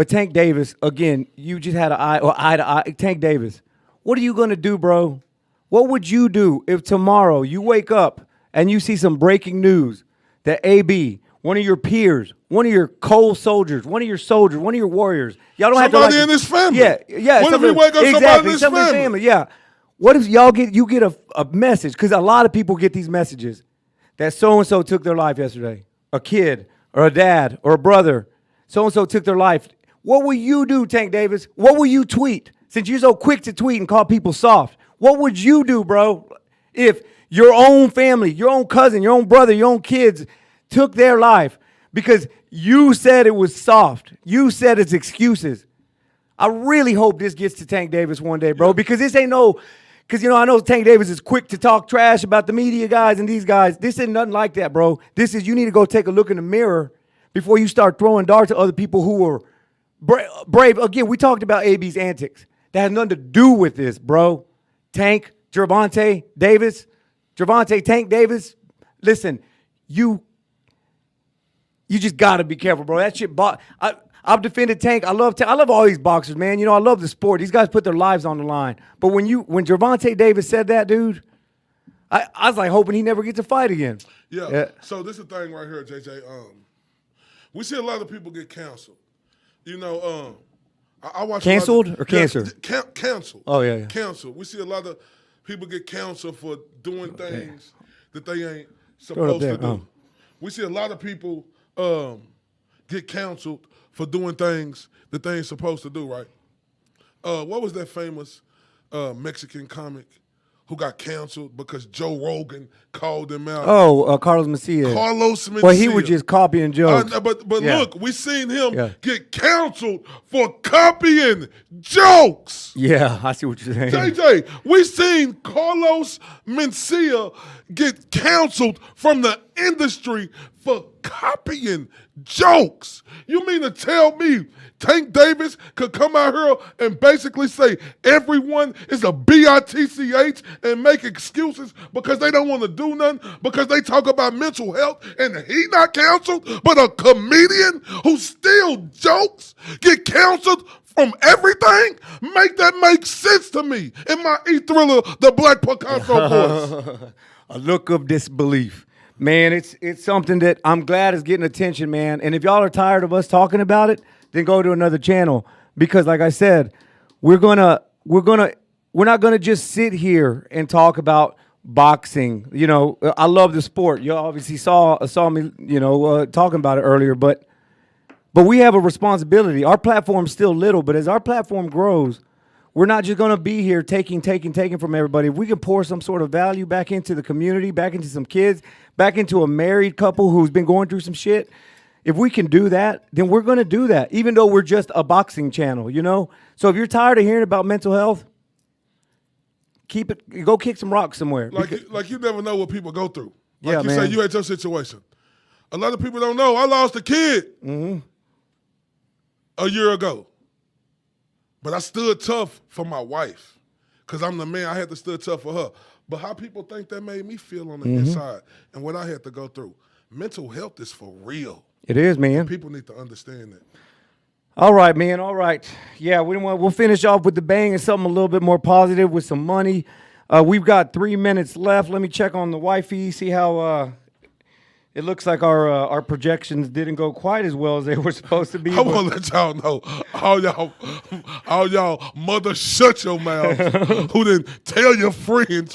Tank Davis, again, you just had eye to eye. Tank Davis, what are you gonna do, bro? What would you do if tomorrow you wake up and you see some breaking news that AB, one of your peers, one of your soldiers, one of your warriors, y'all don't somebody have to in his family. Yeah. What if we wake up somebody in his family? Yeah. What if you get a message? Because a lot of people get these messages that so-and-so took their life yesterday. A kid or a dad or a brother. So-and-so took their life. What will you do, Tank Davis? What will you tweet? Since you're so quick to tweet and call people soft, what would you do, bro, if your own family, your own cousin, your own brother, your own kids took their life because you said it was soft? You said it's excuses. I really hope this gets to Tank Davis one day, bro, because this ain't no – because, I know Tank Davis is quick to talk trash about the media guys and these guys. This ain't nothing like that, bro. This is – you need to go take a look in the mirror before you start throwing darts at other people who are brave. Again, we talked about AB's antics. That has nothing to do with this, bro. Tank, Gervonta Davis, Tank Davis. Listen, you just got to be careful, bro. That shit I've defended Tank. I love all these boxers, man. I love the sport. These guys put their lives on the line. But when Gervonta Davis said that, dude, I was like hoping he never gets to fight again. Yeah. So this is the thing right here, JJ. We see a lot of people get canceled. I watch canceled or cancer? Canceled. Oh yeah. Canceled. We see a lot of people get canceled for doing things that they ain't supposed to do. We see a lot of people get canceled for doing things that they ain't supposed to do, right? What was that famous Mexican comic who got canceled because Joe Rogan called him out? Oh, Carlos Mencia. Well, he was just copying jokes. But look, we seen him get canceled for copying jokes. Yeah, I see what you're saying. JJ, we seen Carlos Mencia get canceled from the industry for copying jokes. You mean to tell me Tank Davis could come out here and basically say everyone is a bitch and make excuses because they don't want to do nothing, because they talk about mental health and he not canceled, but a comedian who still jokes get canceled from everything? Make that make sense to me in my E-Thriller, the Black Picasso voice. A look of disbelief. Man, it's something that I'm glad is getting attention, man. And if y'all are tired of us talking about it, then go to another channel. Because like I said, we're not gonna just sit here and talk about boxing. I love the sport. You obviously saw me, talking about it earlier, but we have a responsibility. Our platform's still little, but as our platform grows, we're not just going to be here taking from everybody. If we can pour some sort of value back into the community, back into some kids, back into a married couple who's been going through some shit, if we can do that, then we're going to do that, even though we're just a boxing channel, So if you're tired of hearing about mental health, go kick some rocks somewhere. Like you never know what people go through. Like you say you had your situation. A lot of people don't know. I lost a kid a year ago. But I stood tough for my wife because I'm the man. I had to stand tough for her. But how people think that made me feel on the inside and what I had to go through. Mental health is for real. It is, man. People need to understand that. All right, man. All right. Yeah, we'll finish off with the bang and something a little bit more positive with some money. We've got 3 minutes left. Let me check on the wifey, see how it looks like our projections didn't go quite as well as they were supposed to be. I want to let y'all know, all y'all mother shut your mouth who didn't tell your friend.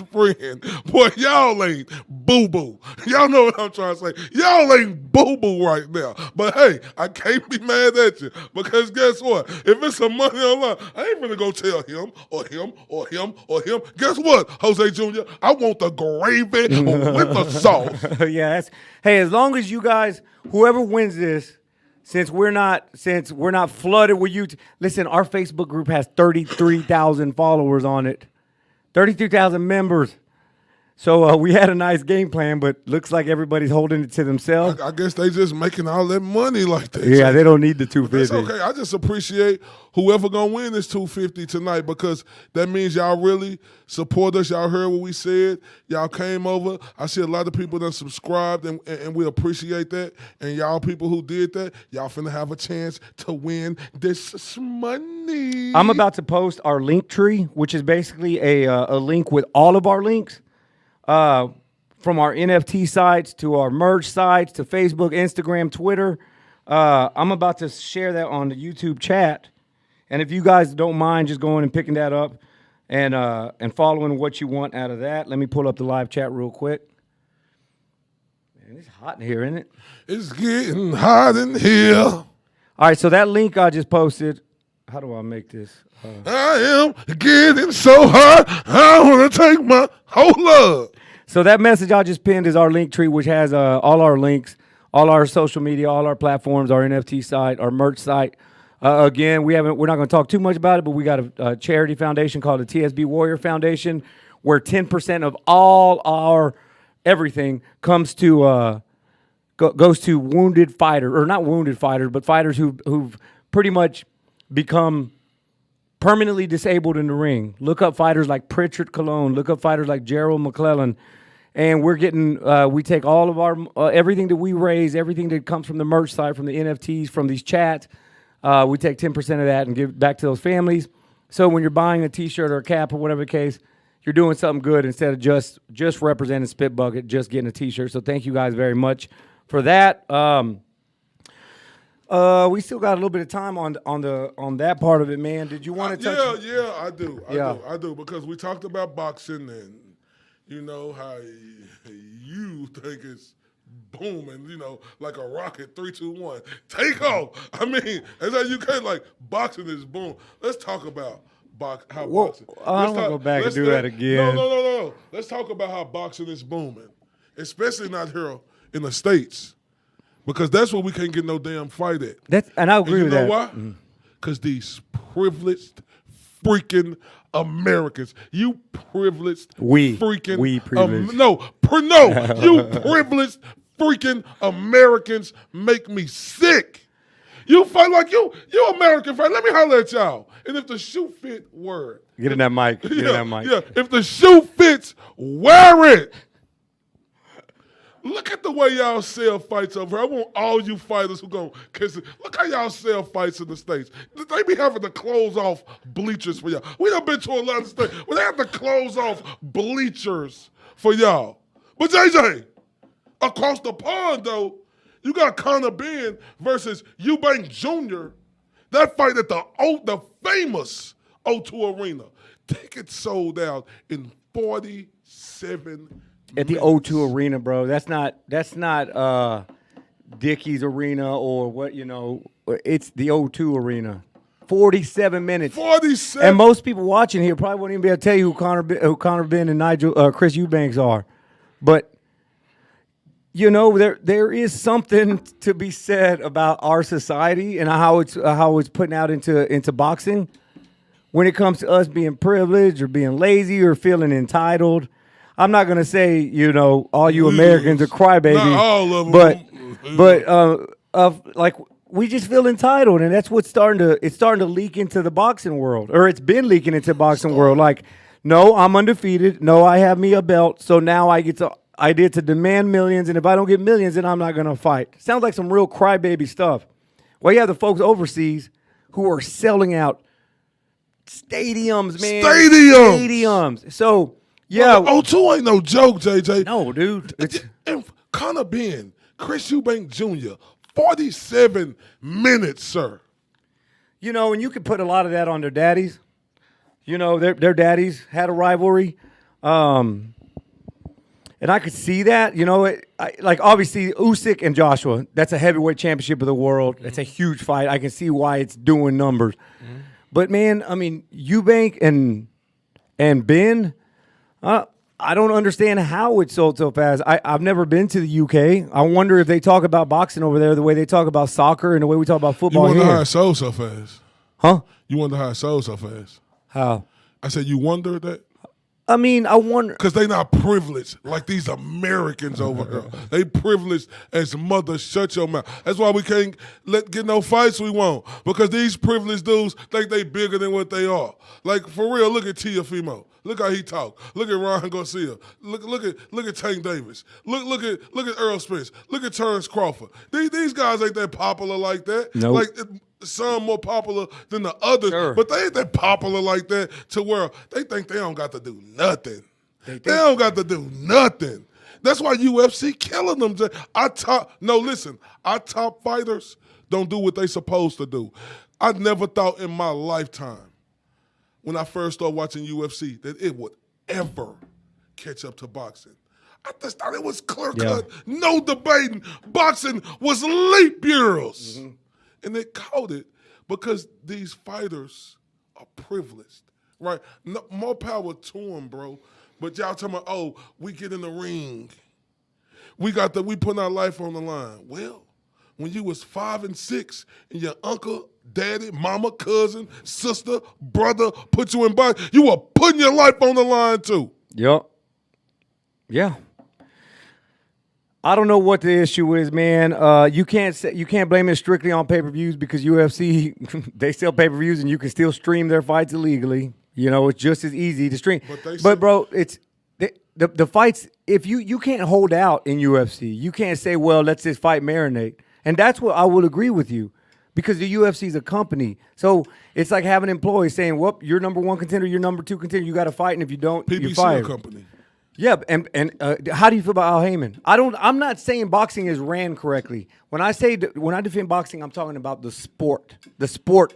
Boy, y'all ain't boo-boo. Y'all know what I'm trying to say. Y'all ain't boo-boo right now. But, hey, I can't be mad at you because guess what? If it's some money online, I ain't going to go tell him or him or him or him. Guess what, Jose Jr.? I want the gravy with the sauce. Yeah, hey, as long as you guys, whoever wins this, since we're not flooded with you, listen, our Facebook group has 33,000 followers on it, 33,000 members. So we had a nice game plan, but looks like everybody's holding it to themselves. I guess they just making all that money like that. Yeah, they don't need the That's 250. okay. I just appreciate whoever gonna win this 250 tonight because that means y'all really support us. Y'all heard what we said. Y'all came over. I see a lot of people that subscribed, and we appreciate that. And y'all people who did that, y'all finna have a chance to win this money. I'm about to post our link tree, which is basically a link with all of our links. From our NFT sites to our merch sites to Facebook, Instagram, Twitter. I'm about to share that on the YouTube chat. And if you guys don't mind just going and picking that up and following what you want out of that, let me pull up the live chat real quick. Man, it's hot in here, isn't it? It's getting hot in here. All right, so that link I just posted. How do I make this? I am getting so hot, I want to take my whole love. So that message I just pinned is our link tree, which has all our links, all our social media, all our platforms, our NFT site, our merch site. Again, we're not going to talk too much about it, but we got a charity foundation called the TSB Warrior Foundation, where 10% of all our everything comes to goes to wounded fighters, or not wounded fighters, but fighters who've pretty much become permanently disabled in the ring. Look up fighters like Pritchard Colon. Look up fighters like Gerald McClellan. And we're getting, we take all of our, everything that we raise, everything that comes from the merch side, from the NFTs, from these chats, we take 10% of that and give it back to those families. So when you're buying a T-shirt or a cap or whatever the case, you're doing something good instead of just representing Spit Bucket, just getting a T-shirt. So thank you guys very much for that. We still got a little bit of time on that part of it, man. Did you want to touch? Yeah, I do because we talked about boxing and you know how you think it's booming, you know, like a rocket. 3, 2, 1, take off. I mean, that's how you can like boxing is boom. Let's talk about how boxing. I don't want to go back and do that again. No. Let's talk about how boxing is booming, especially not here in the States. Because that's where we can't get no damn fight at. And I agree with that. You know why? Because these privileged freaking Americans. You privileged freaking... We privileged. You privileged freaking Americans make me sick. You fight like you American fight. Let me holler at y'all. And if the shoe fit, wear it. Get in that mic. Yeah, if the shoe fits, wear it. Look at the way y'all sell fights over here. I want all you fighters who go, cause look how y'all sell fights in the States. They be having to close off bleachers for y'all. We done been to a lot of states where they have to close off bleachers for y'all. But JJ, across the pond though, you got Conor Ben versus Eubank Jr. That fight at the famous O2 Arena. Tickets sold out in 47 at the O2 Arena, bro. That's not Dickey's Arena or what, you know. It's the O2 Arena. 47 minutes. 47. And most people watching here probably won't even be able to tell you who Conor Ben and Chris Eubanks are. But you know, there is something to be said about our society and how it's putting out into boxing when it comes to us being privileged or being lazy or feeling entitled. I'm not gonna say, you know, all you Americans are crybabies. Not all of them. But like we just feel entitled, and that's what's starting to leak into the boxing world, or it's been leaking into the boxing world. Like, no, I'm undefeated. No, I have me a belt, so now I get to demand millions, and if I don't get millions, then I'm not gonna fight. Sounds like some real crybaby stuff. Well, you have the folks overseas who are selling out stadiums, man. Stadiums. So. Yeah, well, O2 ain't no joke, JJ. No, dude. And Conor Ben, Chris Eubank Jr., 47 minutes, sir. You know, and you could put a lot of that on their daddies. You know, their daddies had a rivalry. And I could see that. You know, like obviously Usyk and Joshua, that's a heavyweight championship of the world. That's a huge fight. I can see why it's doing numbers. Mm-hmm. But, man, I mean, Eubank and Ben – I don't understand how it sold so fast. I've never been to the UK. I wonder if they talk about boxing over there the way they talk about soccer and the way we talk about football here. You wonder how it sold so fast? Huh? You wonder how it sold so fast? How? I said you wonder that? I mean, I wonder. Because they not privileged like these Americans over here. They privileged as mother, shut your mouth. That's why we can't get no fights we want. Because these privileged dudes think they bigger than what they are. Like, for real, look at Teofimo. Look how he talk. Look at Ryan Garcia. Look at Tank Davis. Look at Earl Spence. Look at Terrence Crawford. These guys ain't that popular like that. Nope. Like, some more popular than the others, but they ain't that popular like that to where they think they don't got to do nothing. They don't got to do nothing. That's why UFC killing them. Our top fighters don't do what they supposed to do. I never thought in my lifetime when I first started watching UFC that it would ever catch up to boxing. I just thought it was clear cut, no debating. Boxing was leap years. Mm-hmm. And they caught it because these fighters are privileged, right? No, more power to them, bro. But y'all talking about, oh, we get in the ring. We putting our life on the line. Well, when you was 5 and 6 and your uncle, daddy, mama, cousin, sister, brother put you in box, you were putting your life on the line too. Yep. Yeah. I don't know what the issue is, man. You can't blame it strictly on pay-per-views because UFC they sell pay-per-views and you can still stream their fights illegally. You know, it's just as easy to stream. But bro, it's the fights. If you can't hold out in UFC, you can't say, well, let's just fight marinate. And that's what I will agree with you because the UFC is a company. So it's like having employees saying, well, you're number 1 contender, you're number 2 contender, you got to fight, and if you don't, you're fired. PBC company. Yeah, and how do you feel about Al Heyman? I'm not saying boxing is ran correctly. When I defend boxing, I'm talking about the sport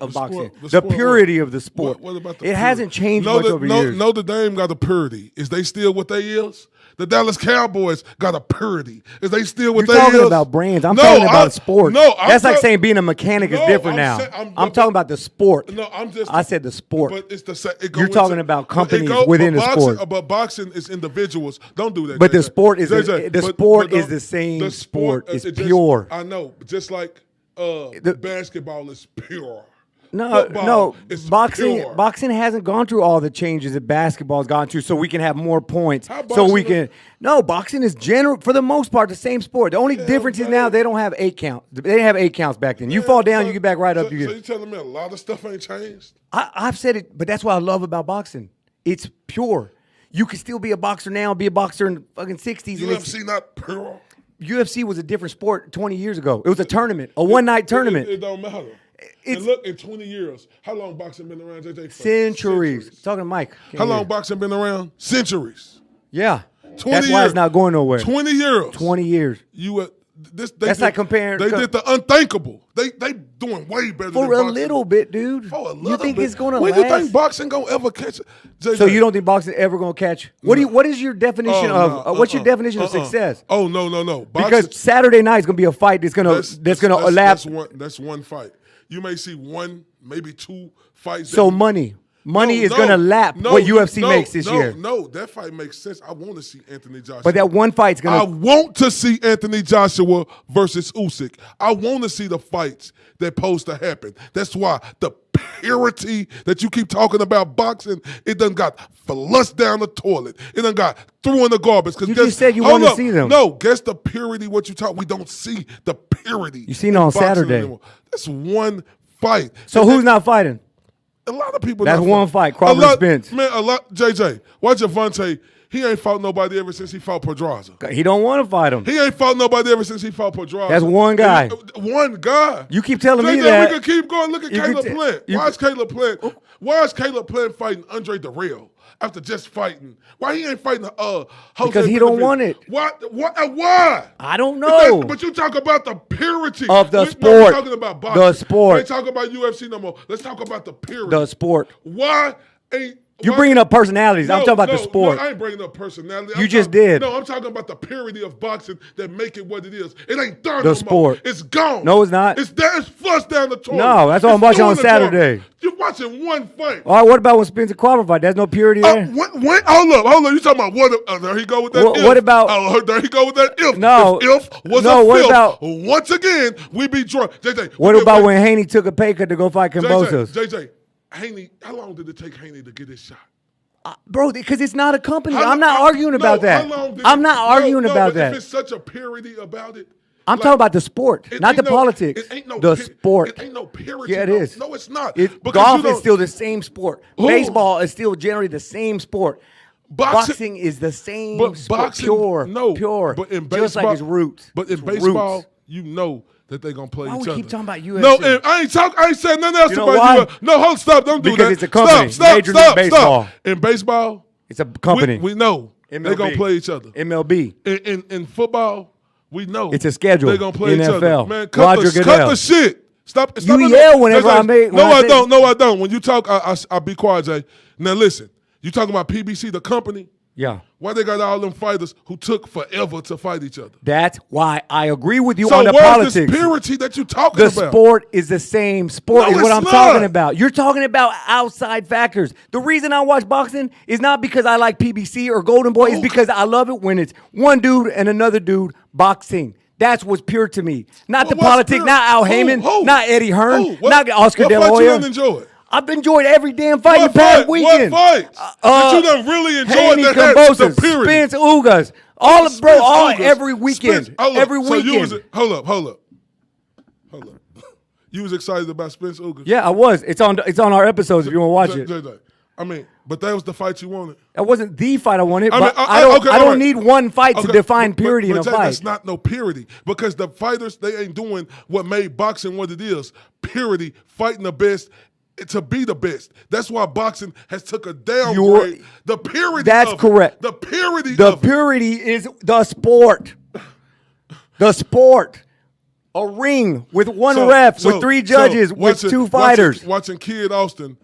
of boxing, the purity of the sport. What about it hasn't changed much over years. Notre Dame got a purity. Is they still what they is? The Dallas Cowboys got a purity. Is they still what they is? You're talking about brands. I'm talking about sport. That's like saying being a mechanic is different now. I'm talking about the sport. No, I said the sport. But it's You're talking about companies within the sport. But boxing is individuals. Don't do that. But the sport is the same sport. It's pure. I know. Just like basketball is pure. No. Boxing hasn't gone through all the changes that basketball's gone through, so we can have more points. Boxing is general for the most part the same sport. The only difference is now they don't have 8 count. They didn't have 8 counts back then. You fall down, you get back right up. So you telling me a lot of stuff ain't changed? I've said it, but that's what I love about boxing. It's pure. You can still be a boxer now, be a boxer in the fucking 60s. UFC not pure. UFC was a different sport 20 years ago. It was a tournament, a one-night tournament. It don't matter. And look, in 20 years, how long boxing been around, JJ? Centuries. Talking to Mike. How long boxing been around? Centuries. Yeah. That's why it's not going nowhere. 20 years. 20 years. That's like comparing. They did the unthinkable. They doing way better for than a boxing. little bit, dude. For a little you think bit. It's going to when last? When you think boxing gonna ever catch it? JJ. So you don't think boxing ever going to catch? What is your definition what's your definition of success? Oh no. Because Saturday night is going to be a fight that's going to last. That's one fight. You may see 1, maybe 2 fights. So money is going to lap what UFC makes this year. No, that fight makes sense. I want to see Anthony Joshua. But that one fight's going to... I want to see Anthony Joshua versus Usyk. I want to see the fights that supposed to happen. That's why the purity that you keep talking about boxing, it done got flushed down the toilet. It done got thrown in the garbage. You just said you want to see them. No, guess the purity what you talk. We don't see the purity. You seen it on Saturday. Anymore. That's one fight. So who's not fighting? A lot of people. That's one fight. Crawford Spence. Man, a lot. JJ, watch Javante. He ain't fought nobody ever since he fought Pedraza. He don't want to fight him. He ain't fought nobody ever since he fought Pedraza. That's one guy. One guy. You keep telling JJ, me that. We can keep going. Look at Caleb Plant. Why is Caleb Plant fighting Andre Darrell after just fighting? Why he ain't fighting Jose? Because he don't want it. Why? Why? I don't know. But you talk about the purity of the sport. We're talking about boxing. The sport. We ain't talking about UFC no more. Let's talk about the purity. The sport. Why ain't... You're bringing up personalities. I'm talking about the sport. No, I ain't bringing up personality. You just did. No, I'm talking about the purity of boxing that make it what it is. It ain't there the no sport. more. It's gone. No, it's not. It's there. It's flushed down the toilet. No, that's what I'm watching on Saturday. You're watching one fight. All right, what about when Spence and Crawford fight? There's no purity there. Hold up. You talking about what? There he go with that. What about? There he go with that. If no, if was no. A What filth, about? Once again, we be drunk. JJ. What about when Haney took a pay cut to go fight Kambosos? JJ, Haney. How long did it take Haney to get his shot? Bro, because it's not a company. How I'm not arguing about that. I'm not arguing about that. If it's such a parody about it. I'm talking about the sport, not the politics. It ain't no the sport. It ain't no parody. Yeah, it is. No, it's not. Golf is still the same sport. Baseball is still generally the same sport. Boxing is the same sport. Boxing, pure. But in baseball, just like its roots. But in baseball, you know that they're gonna play each other. Why we keep talking about UFC? No, I ain't saying nothing else about why? UFC. No, hold, stop, don't do that. Because it's a company. Stop, Major League Baseball. In baseball, it's a company. We know MLB. they're gonna play each other. MLB. In football, we know it's a schedule. They're gonna play each other. NFL. Man, Cut the shit. Stop. You yell whenever I make. No, I don't. No, I don't. When you talk, I be quiet, Jay. Now listen. You talking about PBC, the company? Yeah. Why they got all them fighters who took forever to fight each other? That's why I agree with you so on the politics. So where's this purity that you talking about? The sport is the same sport No, is what I'm not. talking about. You're talking about outside factors. The reason I watch boxing is not because I like PBC or Golden Boy. It's because I love it when it's one dude and another dude boxing. That's what's pure to me. Not the politics, not Al Heyman, not Eddie Hearn, not Oscar De La Hoya. What fight you enjoy? I've enjoyed every damn fight in the past weekend. What fights? That you done really enjoyed Haney, that Cambosos, the period. Spence Ugas. Every weekend. Every weekend. So hold up. You was excited about Spence Ugas? Yeah, I was. It's on our episodes if you want to watch it. I mean, but that was the fight you wanted. That wasn't the fight I wanted. I mean, I don't need one fight to define purity in a fight. That's not no purity because the fighters, they ain't doing what made boxing what it is. Purity, fighting the best. To be the best. That's why boxing has took a downgrade. The purity. That's correct. The purity. The purity is the sport. The sport. A ring with one ref, with three judges, with two fighters. Watching Kid Austin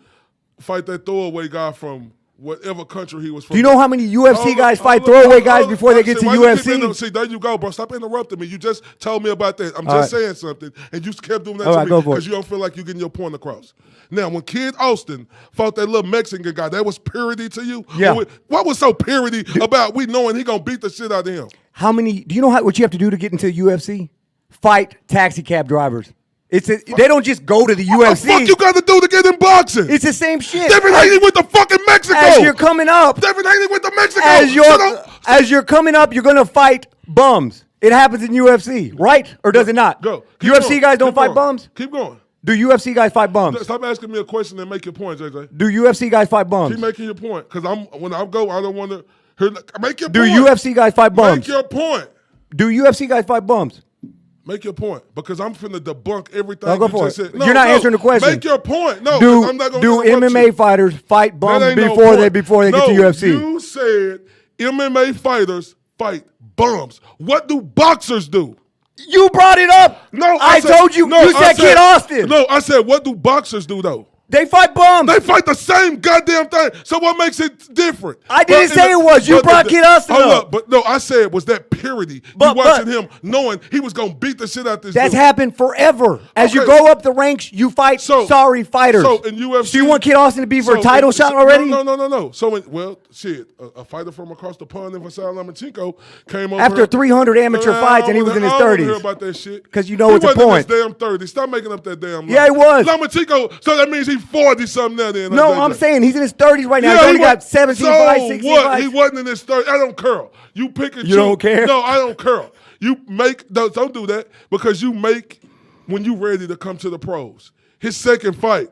fight that throwaway guy from whatever country he was from. Do you know how many UFC guys fight throwaway guys before they get to UFC? See, there you go, bro. Stop interrupting me. You just told me about that. I'm just saying something, and you kept doing that to me because you don't feel like you're getting your point across. Now, when Kid Austin fought that little Mexican guy, that was purity to you? Yeah. What was so purity about we knowing he going to beat the shit out of him? Do you know what you have to do to get into the UFC? Fight taxi cab drivers. They don't just go to the UFC. What the fuck you got to do to get in boxing? It's the same shit. David Haney with the fucking Mexico. As you're coming up. David Haney with the Mexico. As you're coming up, you're going to fight bums. It happens in UFC, right? Or does it not? Go. UFC guys don't fight bums? Keep going. Do UFC guys fight bums? Stop asking me a question and make your point, JJ. Do UFC guys fight bums? Keep making your point. Because when I go, I don't want to hear. Make your point. Do UFC guys fight bums? Make your point. Do UFC guys fight bums? Make your point. Because I'm finna debunk everything you just said. You're not answering the question. Make your point. No, I'm not going to Do MMA fighters fight bums before they get to UFC? You said MMA fighters fight bums. What do boxers do? You brought it up. No, I told you. You said Kid Austin. No, I said, what do boxers do, though? They fight bums. They fight the same goddamn thing. So what makes it different? I didn't say it was. You brought Kid Austin up. But no, I said was that purity. You watching him knowing he was going to beat the shit out this dude. That's happened forever. As you go up the ranks, you fight sorry fighters. So in UFC. Do you want Kid Austin to be for a title shot already? No. So, a fighter from across the pond in Vasily Lomachenko came over. After 300 amateur fights and he was in his 30s. I don't hear about that shit. Because you know it's a point. He wasn't in his damn 30s. Stop making up that damn lie. Yeah, he was. Lomachenko, so that means he's 40-something now then. No, I'm saying he's in his 30s right now. He's only got 17 fights, 16 fights. He wasn't in his 30s. I don't care. You pick and choose. You don't care? No, I don't care. You make, don't do that because you make when you ready to come to the pros. His second fight.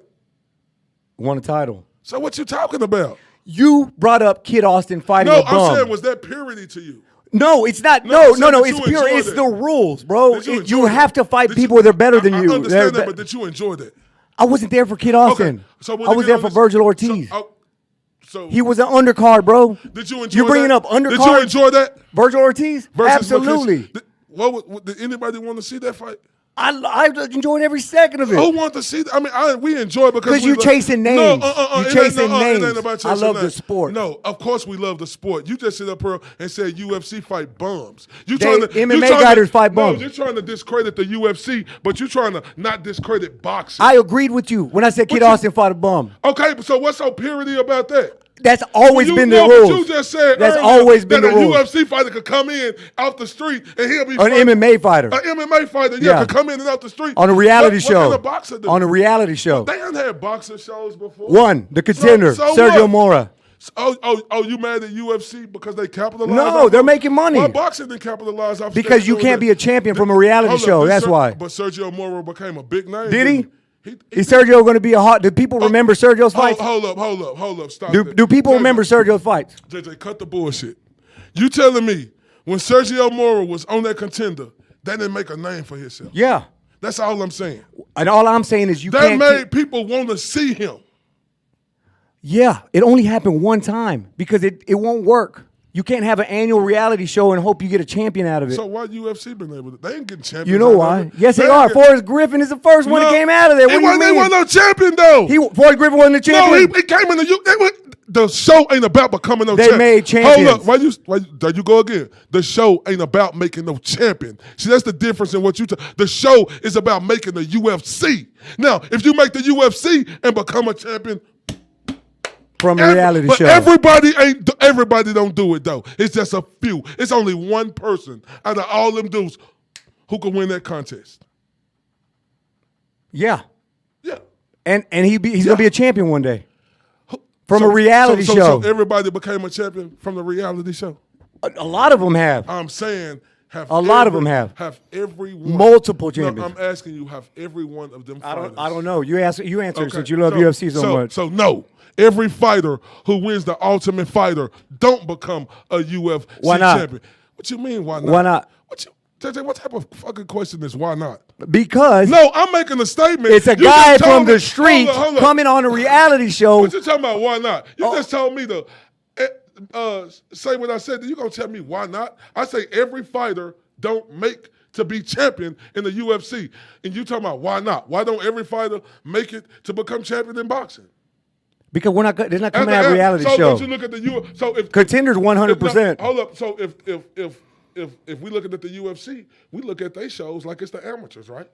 Won a title. So what you talking about? You brought up Kid Austin fighting a bum. No, I'm saying, was that purity to you? No, it's not. No. It's pure. It's the rules, bro. You have to fight people that are better than you. I understand that, but did you enjoy that? I wasn't there for Kid Austin. Okay. So I was there for Virgil Ortiz. So he was an undercard, bro. Did you enjoy You're bringing that? up undercard. Did you enjoy that? Virgil Ortiz? Absolutely. Did anybody want to see that fight? I enjoyed every second of it. Who want to see that? I mean, we enjoy it because you're chasing names. No, you're chasing names. It ain't about chasing I love names. the sport. No, of course we love the sport. You just sit up here and said UFC fight bums. MMA fighters fight bums. No, you're trying to discredit the UFC, but you're trying to not discredit boxing. I agreed with you when I said Kid Austin fought a bum. Okay, so what's so purity about that? That's always been the rules. You just said that's always been the rules. A UFC fighter could come in off the street and he'll be an MMA fighter. An MMA fighter, could come in and out the street on a reality show. What kind of boxer do? On a reality show. They haven't had boxer shows before. One, The Contender, Sergio Mora. Oh, you mad at UFC because they capitalized? No, they're making money. Why boxing didn't capitalize off Because you can't be a champion from a reality show. That's why. But Sergio Moro became a big name. Did he? Is Sergio going to be a hot? Do people remember Sergio's fights? Hold up. Stop. Do people remember Sergio's fights? JJ, cut the bullshit. You telling me when Sergio Moro was on that Contender, they didn't make a name for himself? Yeah. That's all I'm saying. And all I'm saying is that can't made people want to see him. Yeah, it only happened one time because it won't work. You can't have an annual reality show and hope you get a champion out of it. So why UFC been able to? They ain't getting champions. You know why? Yes, they are. Forrest Griffin is the first one that came out of there. What do you mean? They wasn't no champion though. Forrest Griffin wasn't a champion. No, he came in the show ain't about becoming no champion. They made champions. Hold up. There you go again. The show ain't about making no champion. See, that's the difference in what you the show is about making the UFC. Now, if you make the UFC and become a champion from a reality show. Everybody don't do it though. It's just a few. It's only one person out of all them dudes who can win that contest. Yeah. Yeah. And he's gonna be a champion one day. From a reality show. So everybody became a champion from the reality show? A lot of them have. I'm saying have every one. Multiple champions. No, I'm asking you, have every one of them fighters. I don't know. You answer okay. Since you love UFC so much. So no. Every fighter who wins the Ultimate Fighter don't become a UFC champion. What you mean, why not? Why not? What type of fucking question is why not? Because no, I'm making a statement. It's a guy from the street coming on a reality show. What you talking about? Why not? You just told me to say what I said. You gonna tell me why not? I say every fighter don't make to be champion in the UFC, and you talking about why not? Why don't every fighter make it to become champion in boxing? Because they're not coming out of a reality show. Don't you look at the so if Contenders 100%. Hold up. So if we looking at the UFC, we look at their shows like it's the amateurs, right?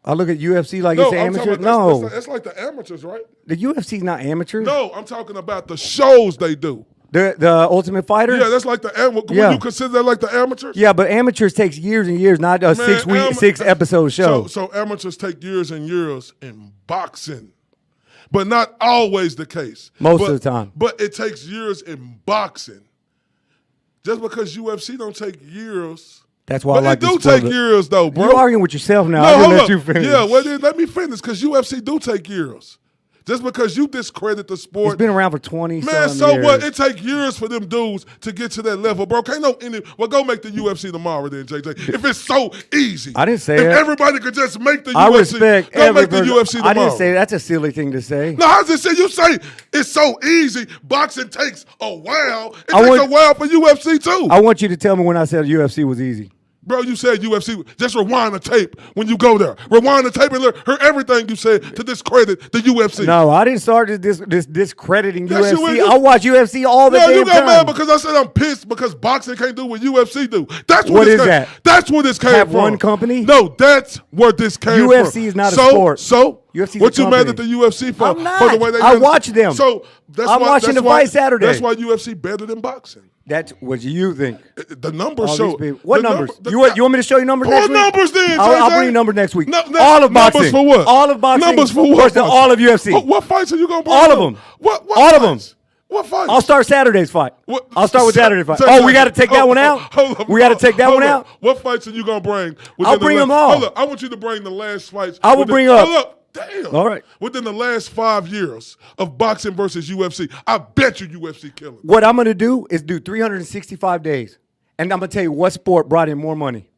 I look at UFC like it's the amateurs. No, that's like the amateurs, right? The UFC's not amateurs. No, I'm talking about the shows they do. The Ultimate Fighter? Yeah, that's like the amateur. Would you consider that like the amateurs? Yeah, but amateurs takes years and years, not a 6 episode show. So amateurs take years and years in boxing. But not always the case. Most of the time. But it takes years in boxing. Just because UFC don't take years. That's why I like it do take years, though, bro. You're arguing with yourself now. No, I didn't let you finish. Yeah, well, then let me finish, because UFC do take years. Just because you discredit the sport. It's been around for 20 years. Man, so what? It take years for them dudes to get to that level, bro. Well, go make the UFC tomorrow then, JJ. If it's so easy. I didn't say if that. If everybody could just make the UFC. I respect go make the UFC tomorrow. I didn't say that's a silly thing to say. No, I just said you say it's so easy. Boxing takes a while. It takes a while for UFC too. I want you to tell me when I said UFC was easy. Bro, you said UFC. Just rewind the tape when you go there. Rewind the tape and hear everything you said to discredit the UFC. No, I didn't start this discrediting UFC. I watch UFC all the damn time. No, you got mad because I said I'm pissed because boxing can't do what UFC do. That's what is that? That's where this came Have from. one company? No, that's where this came from. UFC is not a sport. So UFC's what you mad at the UFC for? I'm not. For the way they I watch them. So I'm watching the fight Saturday. That's why UFC better than boxing. That's what you think. The numbers show. What numbers? You want me to show you numbers next week? What numbers then, I'll bring you numbers next week. All of boxing. Numbers for what? All of boxing. Numbers for what? Versus all of UFC. What fights are you going to bring? All of them. What all fights? of them. What fights? I'll start Saturday's fight. I'll start with Saturday's fight. Oh, we got to take that one out? We got to take that one out? What fights are you going to bring? I'll bring them all. Hold up. I want you to bring the last fights. I will bring up. Hold up. Damn. All right. Within the last 5 years of boxing versus UFC, I bet you UFC killing. What I'm going to do is do 365 days. And I'm going to tell you what sport brought in more money.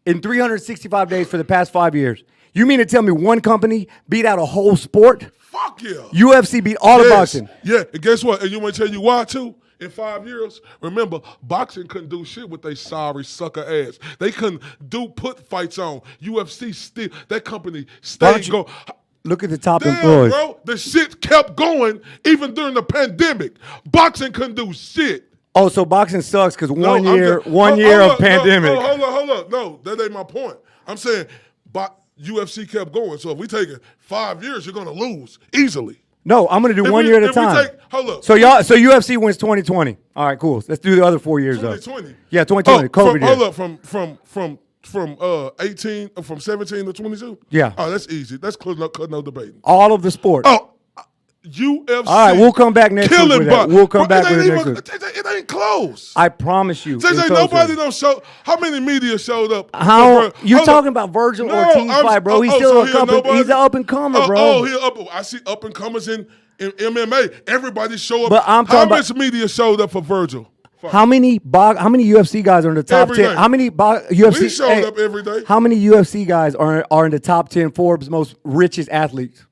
In 365 days for the past 5 years. You mean to tell me one company beat out a whole sport? Fuck yeah. UFC beat all of boxing. Yeah, and guess what? And you want to tell you why, too? In 5 years, remember, boxing couldn't do shit with they sorry sucker ass. They couldn't put fights on. UFC still, that company stayed going. Look at the top Damn, employees. Bro, the shit kept going even during the pandemic. Boxing couldn't do shit. Oh, so boxing sucks because one year of pandemic. Hold up. No, that ain't my point. I'm saying UFC kept going. So if we take it 5 years, you're going to lose easily. No, I'm going to do 1 year at a time. Hold up. So UFC wins 2020. All right, cool. Let's do the other 4 years 2020. Though. Yeah, 2020. COVID year. Hold up, from 17 to 22. Yeah. Oh, that's easy. That's cutting no debating. All of the sports. Oh, UFC. All right, we'll come back next week killing with that. box. We'll come Bro, back with it next week. It ain't close. I promise you. JJ, nobody don't show. How many media showed up? How you're talking about Virgil Ortiz fight, bro? He's still he's an up and comer, bro. I see up and comers in MMA. Everybody show up. But I'm how talking much media showed up for Virgil? How many UFC guys are in the top 10? How many UFC? We showed up every day. How many UFC guys are in the top 10 Forbes most richest athletes?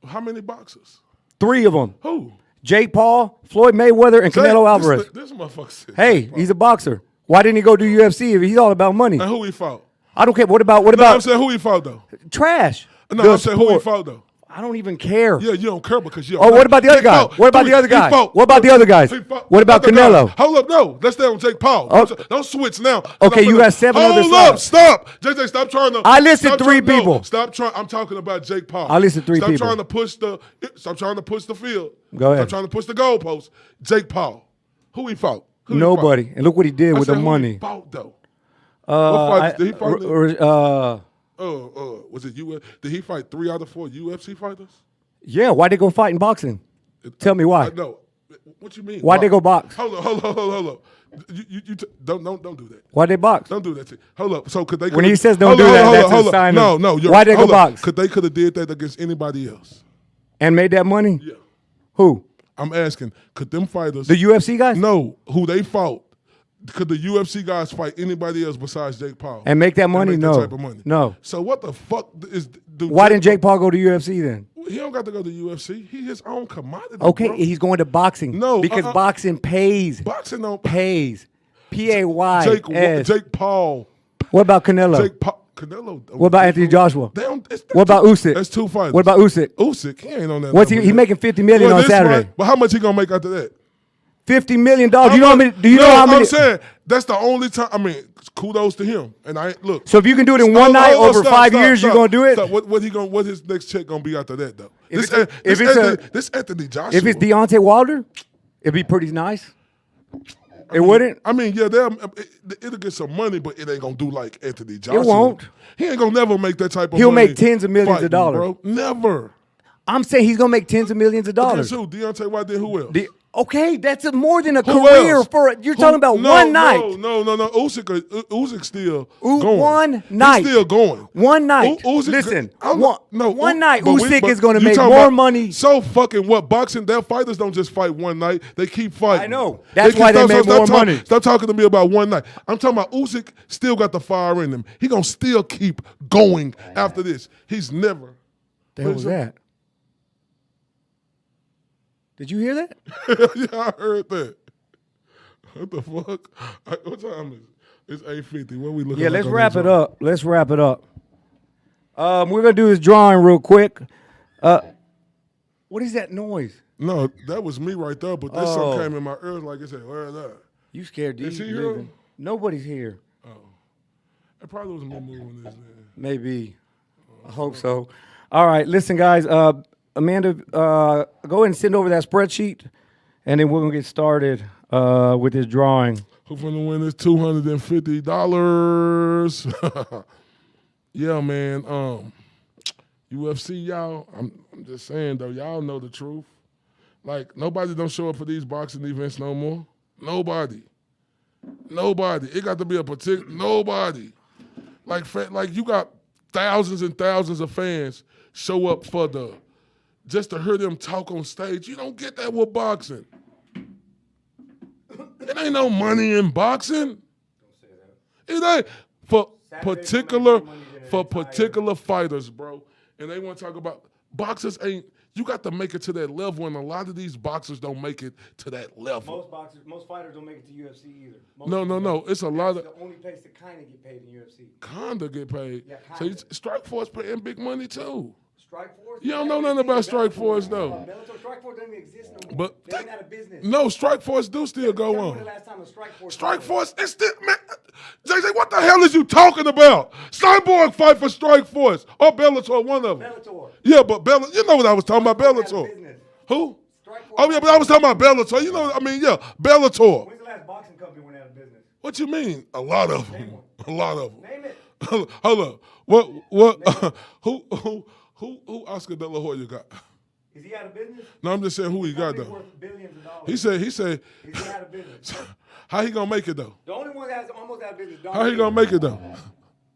How many boxers? 3 of them. Who? Jake Paul, Floyd Mayweather, and Canelo Alvarez. This motherfucker said. Hey, he's a boxer. Why didn't he go do UFC if he's all about money? And who he fought? I don't care. What about I'm saying who he fought though. Trash? No, I'm saying who he fought though. I don't even care. Yeah, you don't care because you. Oh, what about the other guy? What about the other guy? What about the other guys? What about Canelo? Hold up, no. Let's stay on Jake Paul. Don't switch now. Okay, you got 7 other Hold up, stop. JJ, stop trying to. I listed 3 people. Stop trying. I'm talking about Jake Paul. I listed 3 people. Stop trying to push the field. Go ahead. Stop trying to push the goalpost. Jake Paul. Who he fought? Nobody. And look what he did with the money. Who he fought though? What fight did he fight? Was it you? Did he fight 3 out of 4 UFC fighters? Yeah, why'd they go fight in boxing? Tell me why. No. What you mean? Why'd they go box? Hold up. You don't do that. Why'd they box? Don't do that. Hold up. So could they? When he says don't do that, that's a sign. No. Why'd they go box? Could they have did that against anybody else? And made that money? Yeah. Who? I'm asking. Could them fighters? The UFC guys? No. Who they fought? Could the UFC guys fight anybody else besides Jake Paul? And make that money? That type of money? No. So what the fuck is? Why didn't Jake Paul go to UFC then? He don't got to go to UFC. He his own commodity. Okay, bro. he's going to boxing. No, because boxing pays. Boxing don't pays. PAY. Jake Paul. What about Canelo? Jake Paul. Canelo. What about Anthony Joshua? What about Usyk? That's 2 fighters. What about Usyk? Usyk, he ain't on that. What's he making $50 million on Saturday? Right, but how much he gonna make after that? $50 million. Do you know how many? Do you know how many? I'm saying that's the only time. I mean, kudos to him. And I look. So if you can do it in one night over 5 years, you're gonna do it. What his next check gonna be after that though? This Anthony Joshua. If it's Deontay Wilder, it'd be pretty nice. It wouldn't. I mean, yeah, it'll get some money, but it ain't gonna do like Anthony Joshua. It won't. He ain't gonna never make that type of money. He'll make tens of millions of dollars, bro. Never. I'm saying he's gonna make tens of millions of dollars. Who? Deontay Wilder. Who else? Okay, that's more than a Who career else? you're talking about one night. No. Usyk still going. One night. He's still going. One night. Listen, one night Usyk is going to make more money. So fucking what? Boxing, their fighters don't just fight one night. They keep fighting. I know. That's why they make more money. Stop talking to me about one night. I'm talking about Usyk still got the fire in him. He going to still keep going after this. He's never. The hell was that? Did you hear that? Yeah, I heard that. What the fuck? What time is it? It's 8:50. What we looking at? Yeah, let's wrap it up. Let's wrap it up. We're going to do this drawing real quick. What is that noise? No, that was me right there, but this something came in my ears like it said, where is that? You scared Is he here? Nobody's here. Oh. It probably was me moving this then. Maybe. I hope so. All right, listen, guys. Amanda, go ahead and send over that spreadsheet, and then we're going to get started with this drawing. Who's going to win this $250? Yeah, man. UFC, y'all, I'm just saying, though, y'all know the truth. Like, nobody don't show up for these boxing events no more. Nobody. It got to be a particular, nobody. Like you got thousands and thousands of fans show up for just to hear them talk on stage. You don't get that with boxing. It ain't no money in boxing. It ain't for particular fighters, bro. And they want to talk about boxers ain't. You got to make it to that level, and a lot of these boxers don't make it to that level. Most fighters don't make it to UFC either. No. It's a lot of. The only place to kind of get paid in UFC. Kinda get paid. Yeah, so Strikeforce paying big money too. Strikeforce? You don't know nothing about Strikeforce though. Strikeforce doesn't even exist no more. But they went out of business. No, Strikeforce do still go When on. the last time a Strikeforce? Strikeforce, it's still, man. JJ, what the hell is you talking about? Cyborg fight for Strikeforce or Bellator, one of them. Bellator. Yeah, but you know what I was talking about, Bellator. Who? Oh yeah, but I was talking about Bellator. You know, yeah, Bellator. When's the last boxing company went out of business? What you mean? A lot of them. A lot of them. Name it. Hold up. What? Who Oscar De La Hoya got? Is he out of business? No, I'm just saying who he got Company's though. worth billions of dollars. He said. Is he out of business? How he gonna make it though? The only one that's almost out of business. Don How he gonna make it though?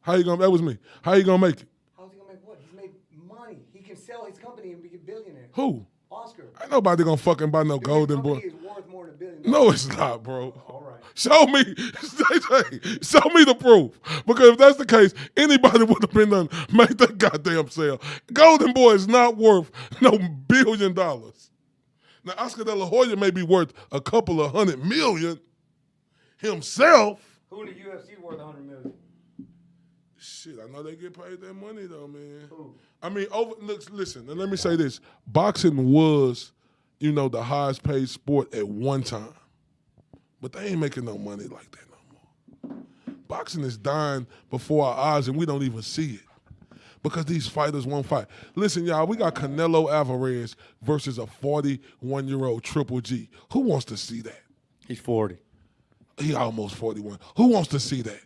How he gonna? That was me. How he gonna make it? How's he gonna make what? He's made money. He can sell his company and be a billionaire. Who? Oscar. Ain't nobody gonna fucking buy no Dude, golden his boy. company is worth more than $1 billion. No, it's not, bro. All right. Show me, show me the proof. Because if that's the case, anybody would have been done make that goddamn sale. Golden Boy is not worth no $1 billion. Now, Oscar De La Hoya may be worth a couple of $100 million himself. Who in the UFC worth $100 million? Shit, I know they get paid that money though, man. Who? I mean, listen, and let me say this: boxing was, the highest paid sport at one time, but they ain't making no money like that no more. Boxing is dying before our eyes, and we don't even see it because these fighters won't fight. Listen, y'all, we got Canelo Alvarez versus a 41-year-old Triple G. Who wants to see that? He's 40. He almost 41. Who wants to see that?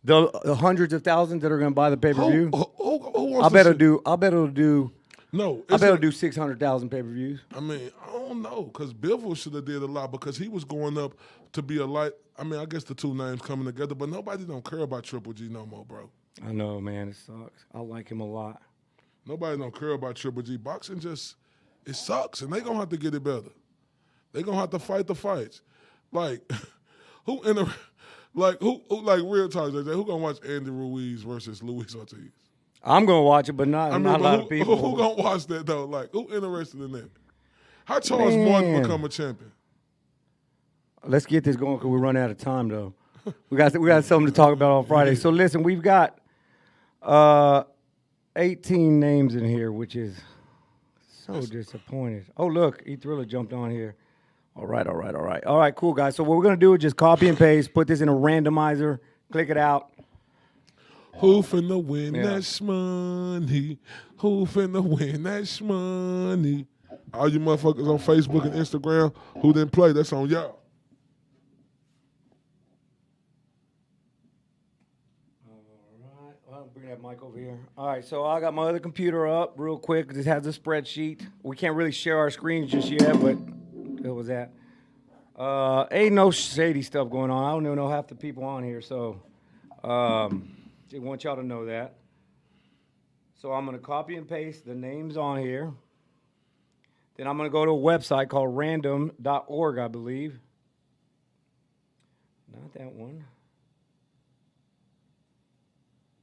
The hundreds of thousands that are going to buy the pay-per-view. Who wants I bet to it'll do. I bet it'll do. No, I bet it'll do 600,000 pay-per-views. I mean, I don't know, because Bivol should have did a lot because he was going up to be a light. I mean, I guess the two names coming together, but nobody don't care about Triple G no more, bro. I know, man. It sucks. I like him a lot. Nobody don't care about Triple G. Boxing it sucks, and they gonna have to get it better. They gonna have to fight the fights. Like, who real talk, JJ, who gonna watch Andy Ruiz versus Luis Ortiz? I'm going to watch it, but not a lot of who, people. Who gonna watch that though? Like, who interested in that? How Charles Martin become a champion? Let's get this going because we're running out of time, though. We got something to talk about on Friday. So listen, we've got 18 names in here, which is so disappointed. Oh, look, E-Thriller jumped on here. All right, cool, guys. So what we're going to do is just copy and paste, put this in a randomizer, click it out. Who finna win that money? Who finna win that money? All you motherfuckers on Facebook and Instagram who didn't play, that's on y'all. All right, well, bring that mic over here. All right, so I got my other computer up real quick. This has a spreadsheet. We can't really share our screens just yet, but what was that? Ain't no shady stuff going on. I don't even know half the people on here, so just want y'all to know that. So I'm going to copy and paste the names on here. Then I'm going to go to a website called random.org, I believe. Not that one.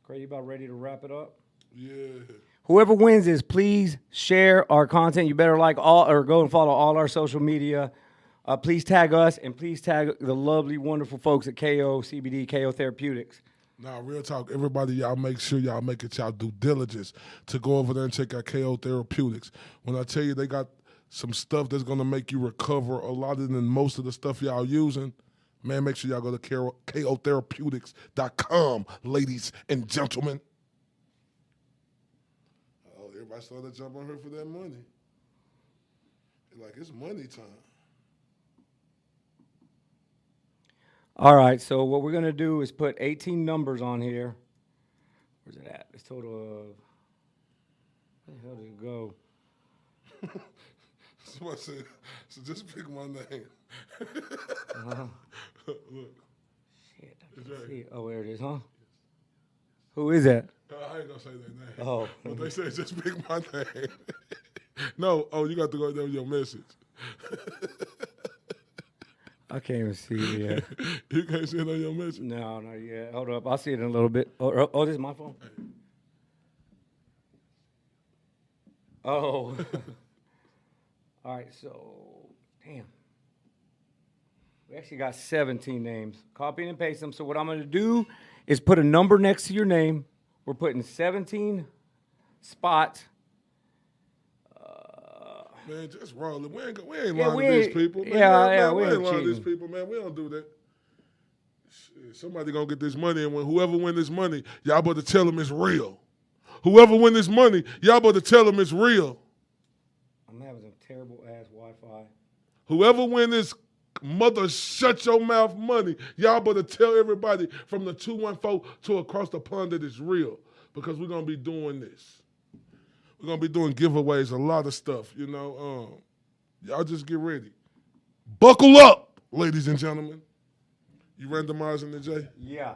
Craig, you about ready to wrap it up? Yeah. Whoever wins this, please share our content. You better go and follow all our social media. Please tag us, and please tag the lovely, wonderful folks at KO CBD, KO Therapeutics. Now, real talk, everybody, y'all make sure y'all make it y'all due diligence to go over there and check out KO Therapeutics. When I tell you they got some stuff that's going to make you recover a lot than most of the stuff y'all using, man, make sure y'all go to KOtherapeutics.com, ladies and gentlemen. Oh, everybody started to jump on her for that money. Like, it's money time. All right, so what we're going to do is put 18 numbers on here. Where's it at? It's total of... Where the hell did it go? Somebody said, so just pick my name. Look. Shit, I can't see it. Oh, there it is, huh? Who is that? I ain't going to say their name. Oh. But they said just pick my name. No, you got to go there with your message. I can't even see it yet. You can't see it on your message? No, not yet. Hold up. I'll see it in a little bit. Oh, this is my phone? Oh. All right, so, damn. We actually got 17 names. Copy and paste them. So what I'm going to do is put a number next to your name. We're putting 17 spots. Man, just roll it. We ain't lying to these people. Man. We ain't ain't lying to these cheating. people, man. We don't do that. Shit, somebody gonna get this money, and when whoever win this money, y'all better tell them it's real. Whoever win this money, y'all better tell them it's real. I'm having some terrible ass Wi-Fi. Whoever win this mother shut your mouth money, y'all better tell everybody from the 214 to across the pond that it's real, because we're gonna be doing this. We're gonna be doing giveaways, a lot of stuff. You know, y'all just get ready. Buckle up, ladies and gentlemen. You randomizing the Jay? Yeah.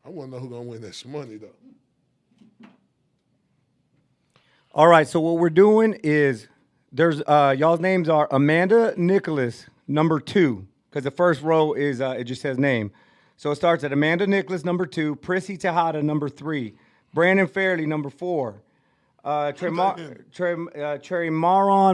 I want to know who's gonna win this money though. All right, so what we're doing is there's y'all's names are Amanda Nicholas, number 2, because the first row is it just says name. So it starts at Amanda Nicholas, number 2, Prissy Tejada, number 3, Brandon Fairley, number 4, Tremaron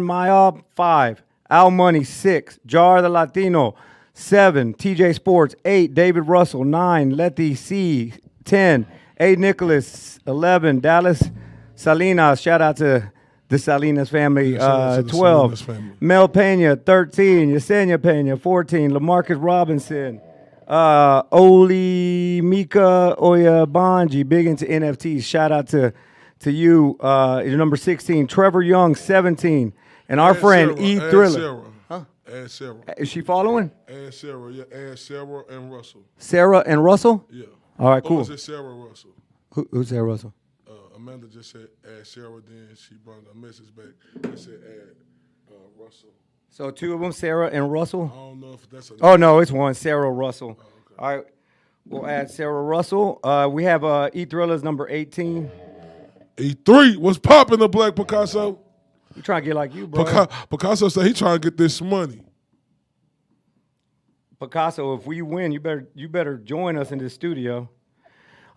Mayab, 5, Al Money, 6, Jar the Latino, 7, TJ Sports, 8, David Russell, 9, Letty C, 10, A. Nicholas, 11, Dallas Salinas, shout out to the Salinas family, shout out to the 12, Salinas family. Mel Pena, 13, Yesenia Pena, 14, LaMarcus Robinson, Oli Mika Oyabanji, big into NFTs, shout out to you, number 16, Trevor Young, 17, and our friend Sarah, E. add Thriller. Sarah. Huh? Add Sarah. Is she following? Add Sarah, yeah. Add Sarah and Russell. Sarah and Russell? Yeah. All right, Or cool. was it Sarah Russell? Who's Sarah Russell? Amanda just said add Sarah, then she brought a message back and said add Russell. So 2 of them, Sarah and Russell? I don't know if that's a... Oh, no, it's one, Sarah Russell. All right, we'll add Sarah Russell. We have E. Thriller's number 18. E3 was popping the Black Picasso. You trying to get like you, bro. Picasso said he trying to get this money. Picasso, if we win, you better join us in the studio.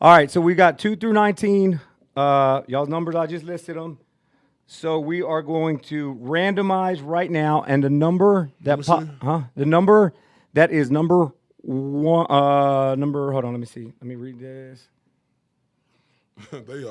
All right, so we got 2 through 19. Y'all's numbers, I just listed them. So we are going to randomize right now, and the number that the number that is number 1, hold on, let me see. Let me read this. They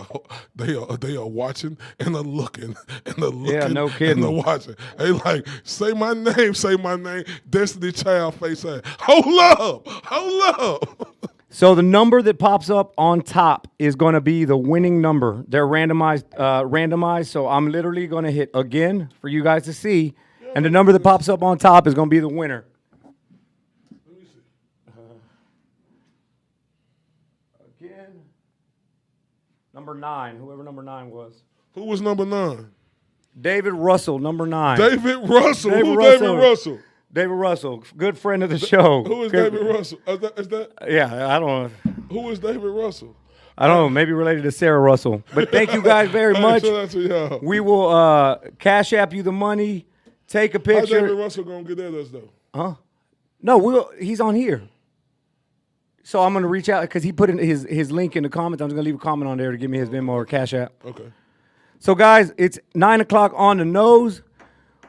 are watching and they're looking and they're looking. Yeah, no kidding. And they're watching. They like, say my name. Destiny Child face ass. Hold up. So the number that pops up on top is going to be the winning number. They're randomized. So I'm literally going to hit again for you guys to see, and the number that pops up on top is going to be the winner. Let me see. Again, number 9. Whoever number 9 was. Who was number 9? David Russell, number 9. David Russell. David Who's Russell. David Russell? David Russell, good friend of the show. Who is Good- David Russell? Is that Yeah, I don't know. who is David Russell? I don't know. Maybe related to Sarah Russell. But thank you guys very Hey, much. shout out to y'all. We will cash app you the money, take a How David picture. Russell gonna get at us though? Huh? No, he's on here. So I'm going to reach out because he put in his link in the comments. I'm just going to leave a comment on there to give me his Venmo or Cash App. Okay. So, guys, it's 9 o'clock on the nose.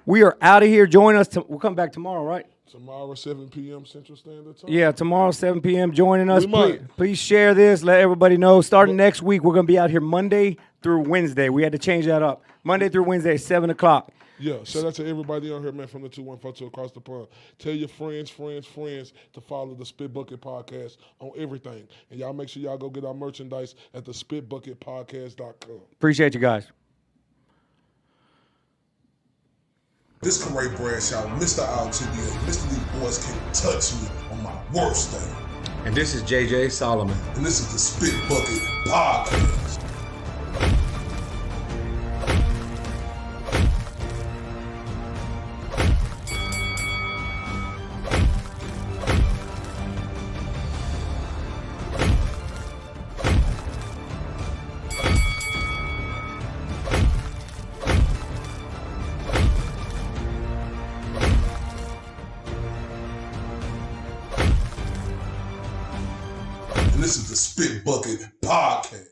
We are out of here. Join us. We'll come back tomorrow, right? Tomorrow, 7 p.m. Central Standard Time. Yeah, tomorrow, 7 p.m. Joining us. We might. Please share this. Let everybody know. Starting next week, we're going to be out here Monday through Wednesday. We had to change that up. Monday through Wednesday, 7 o'clock. Yeah, shout out to everybody on here, man, from the 2142 across the pond. Tell your friends to follow the Spit Bucket Podcast on everything. And y'all make sure y'all go get our merchandise at the spitbucketpodcast.com. Appreciate you guys. This Corey Bradshaw, Mr. Altidia, Mr. These Boys Can't Touch Me on my worst day. And this is JJ Solomon. And this is the Spit Bucket Podcast. And this is the Spit Bucket Podcast.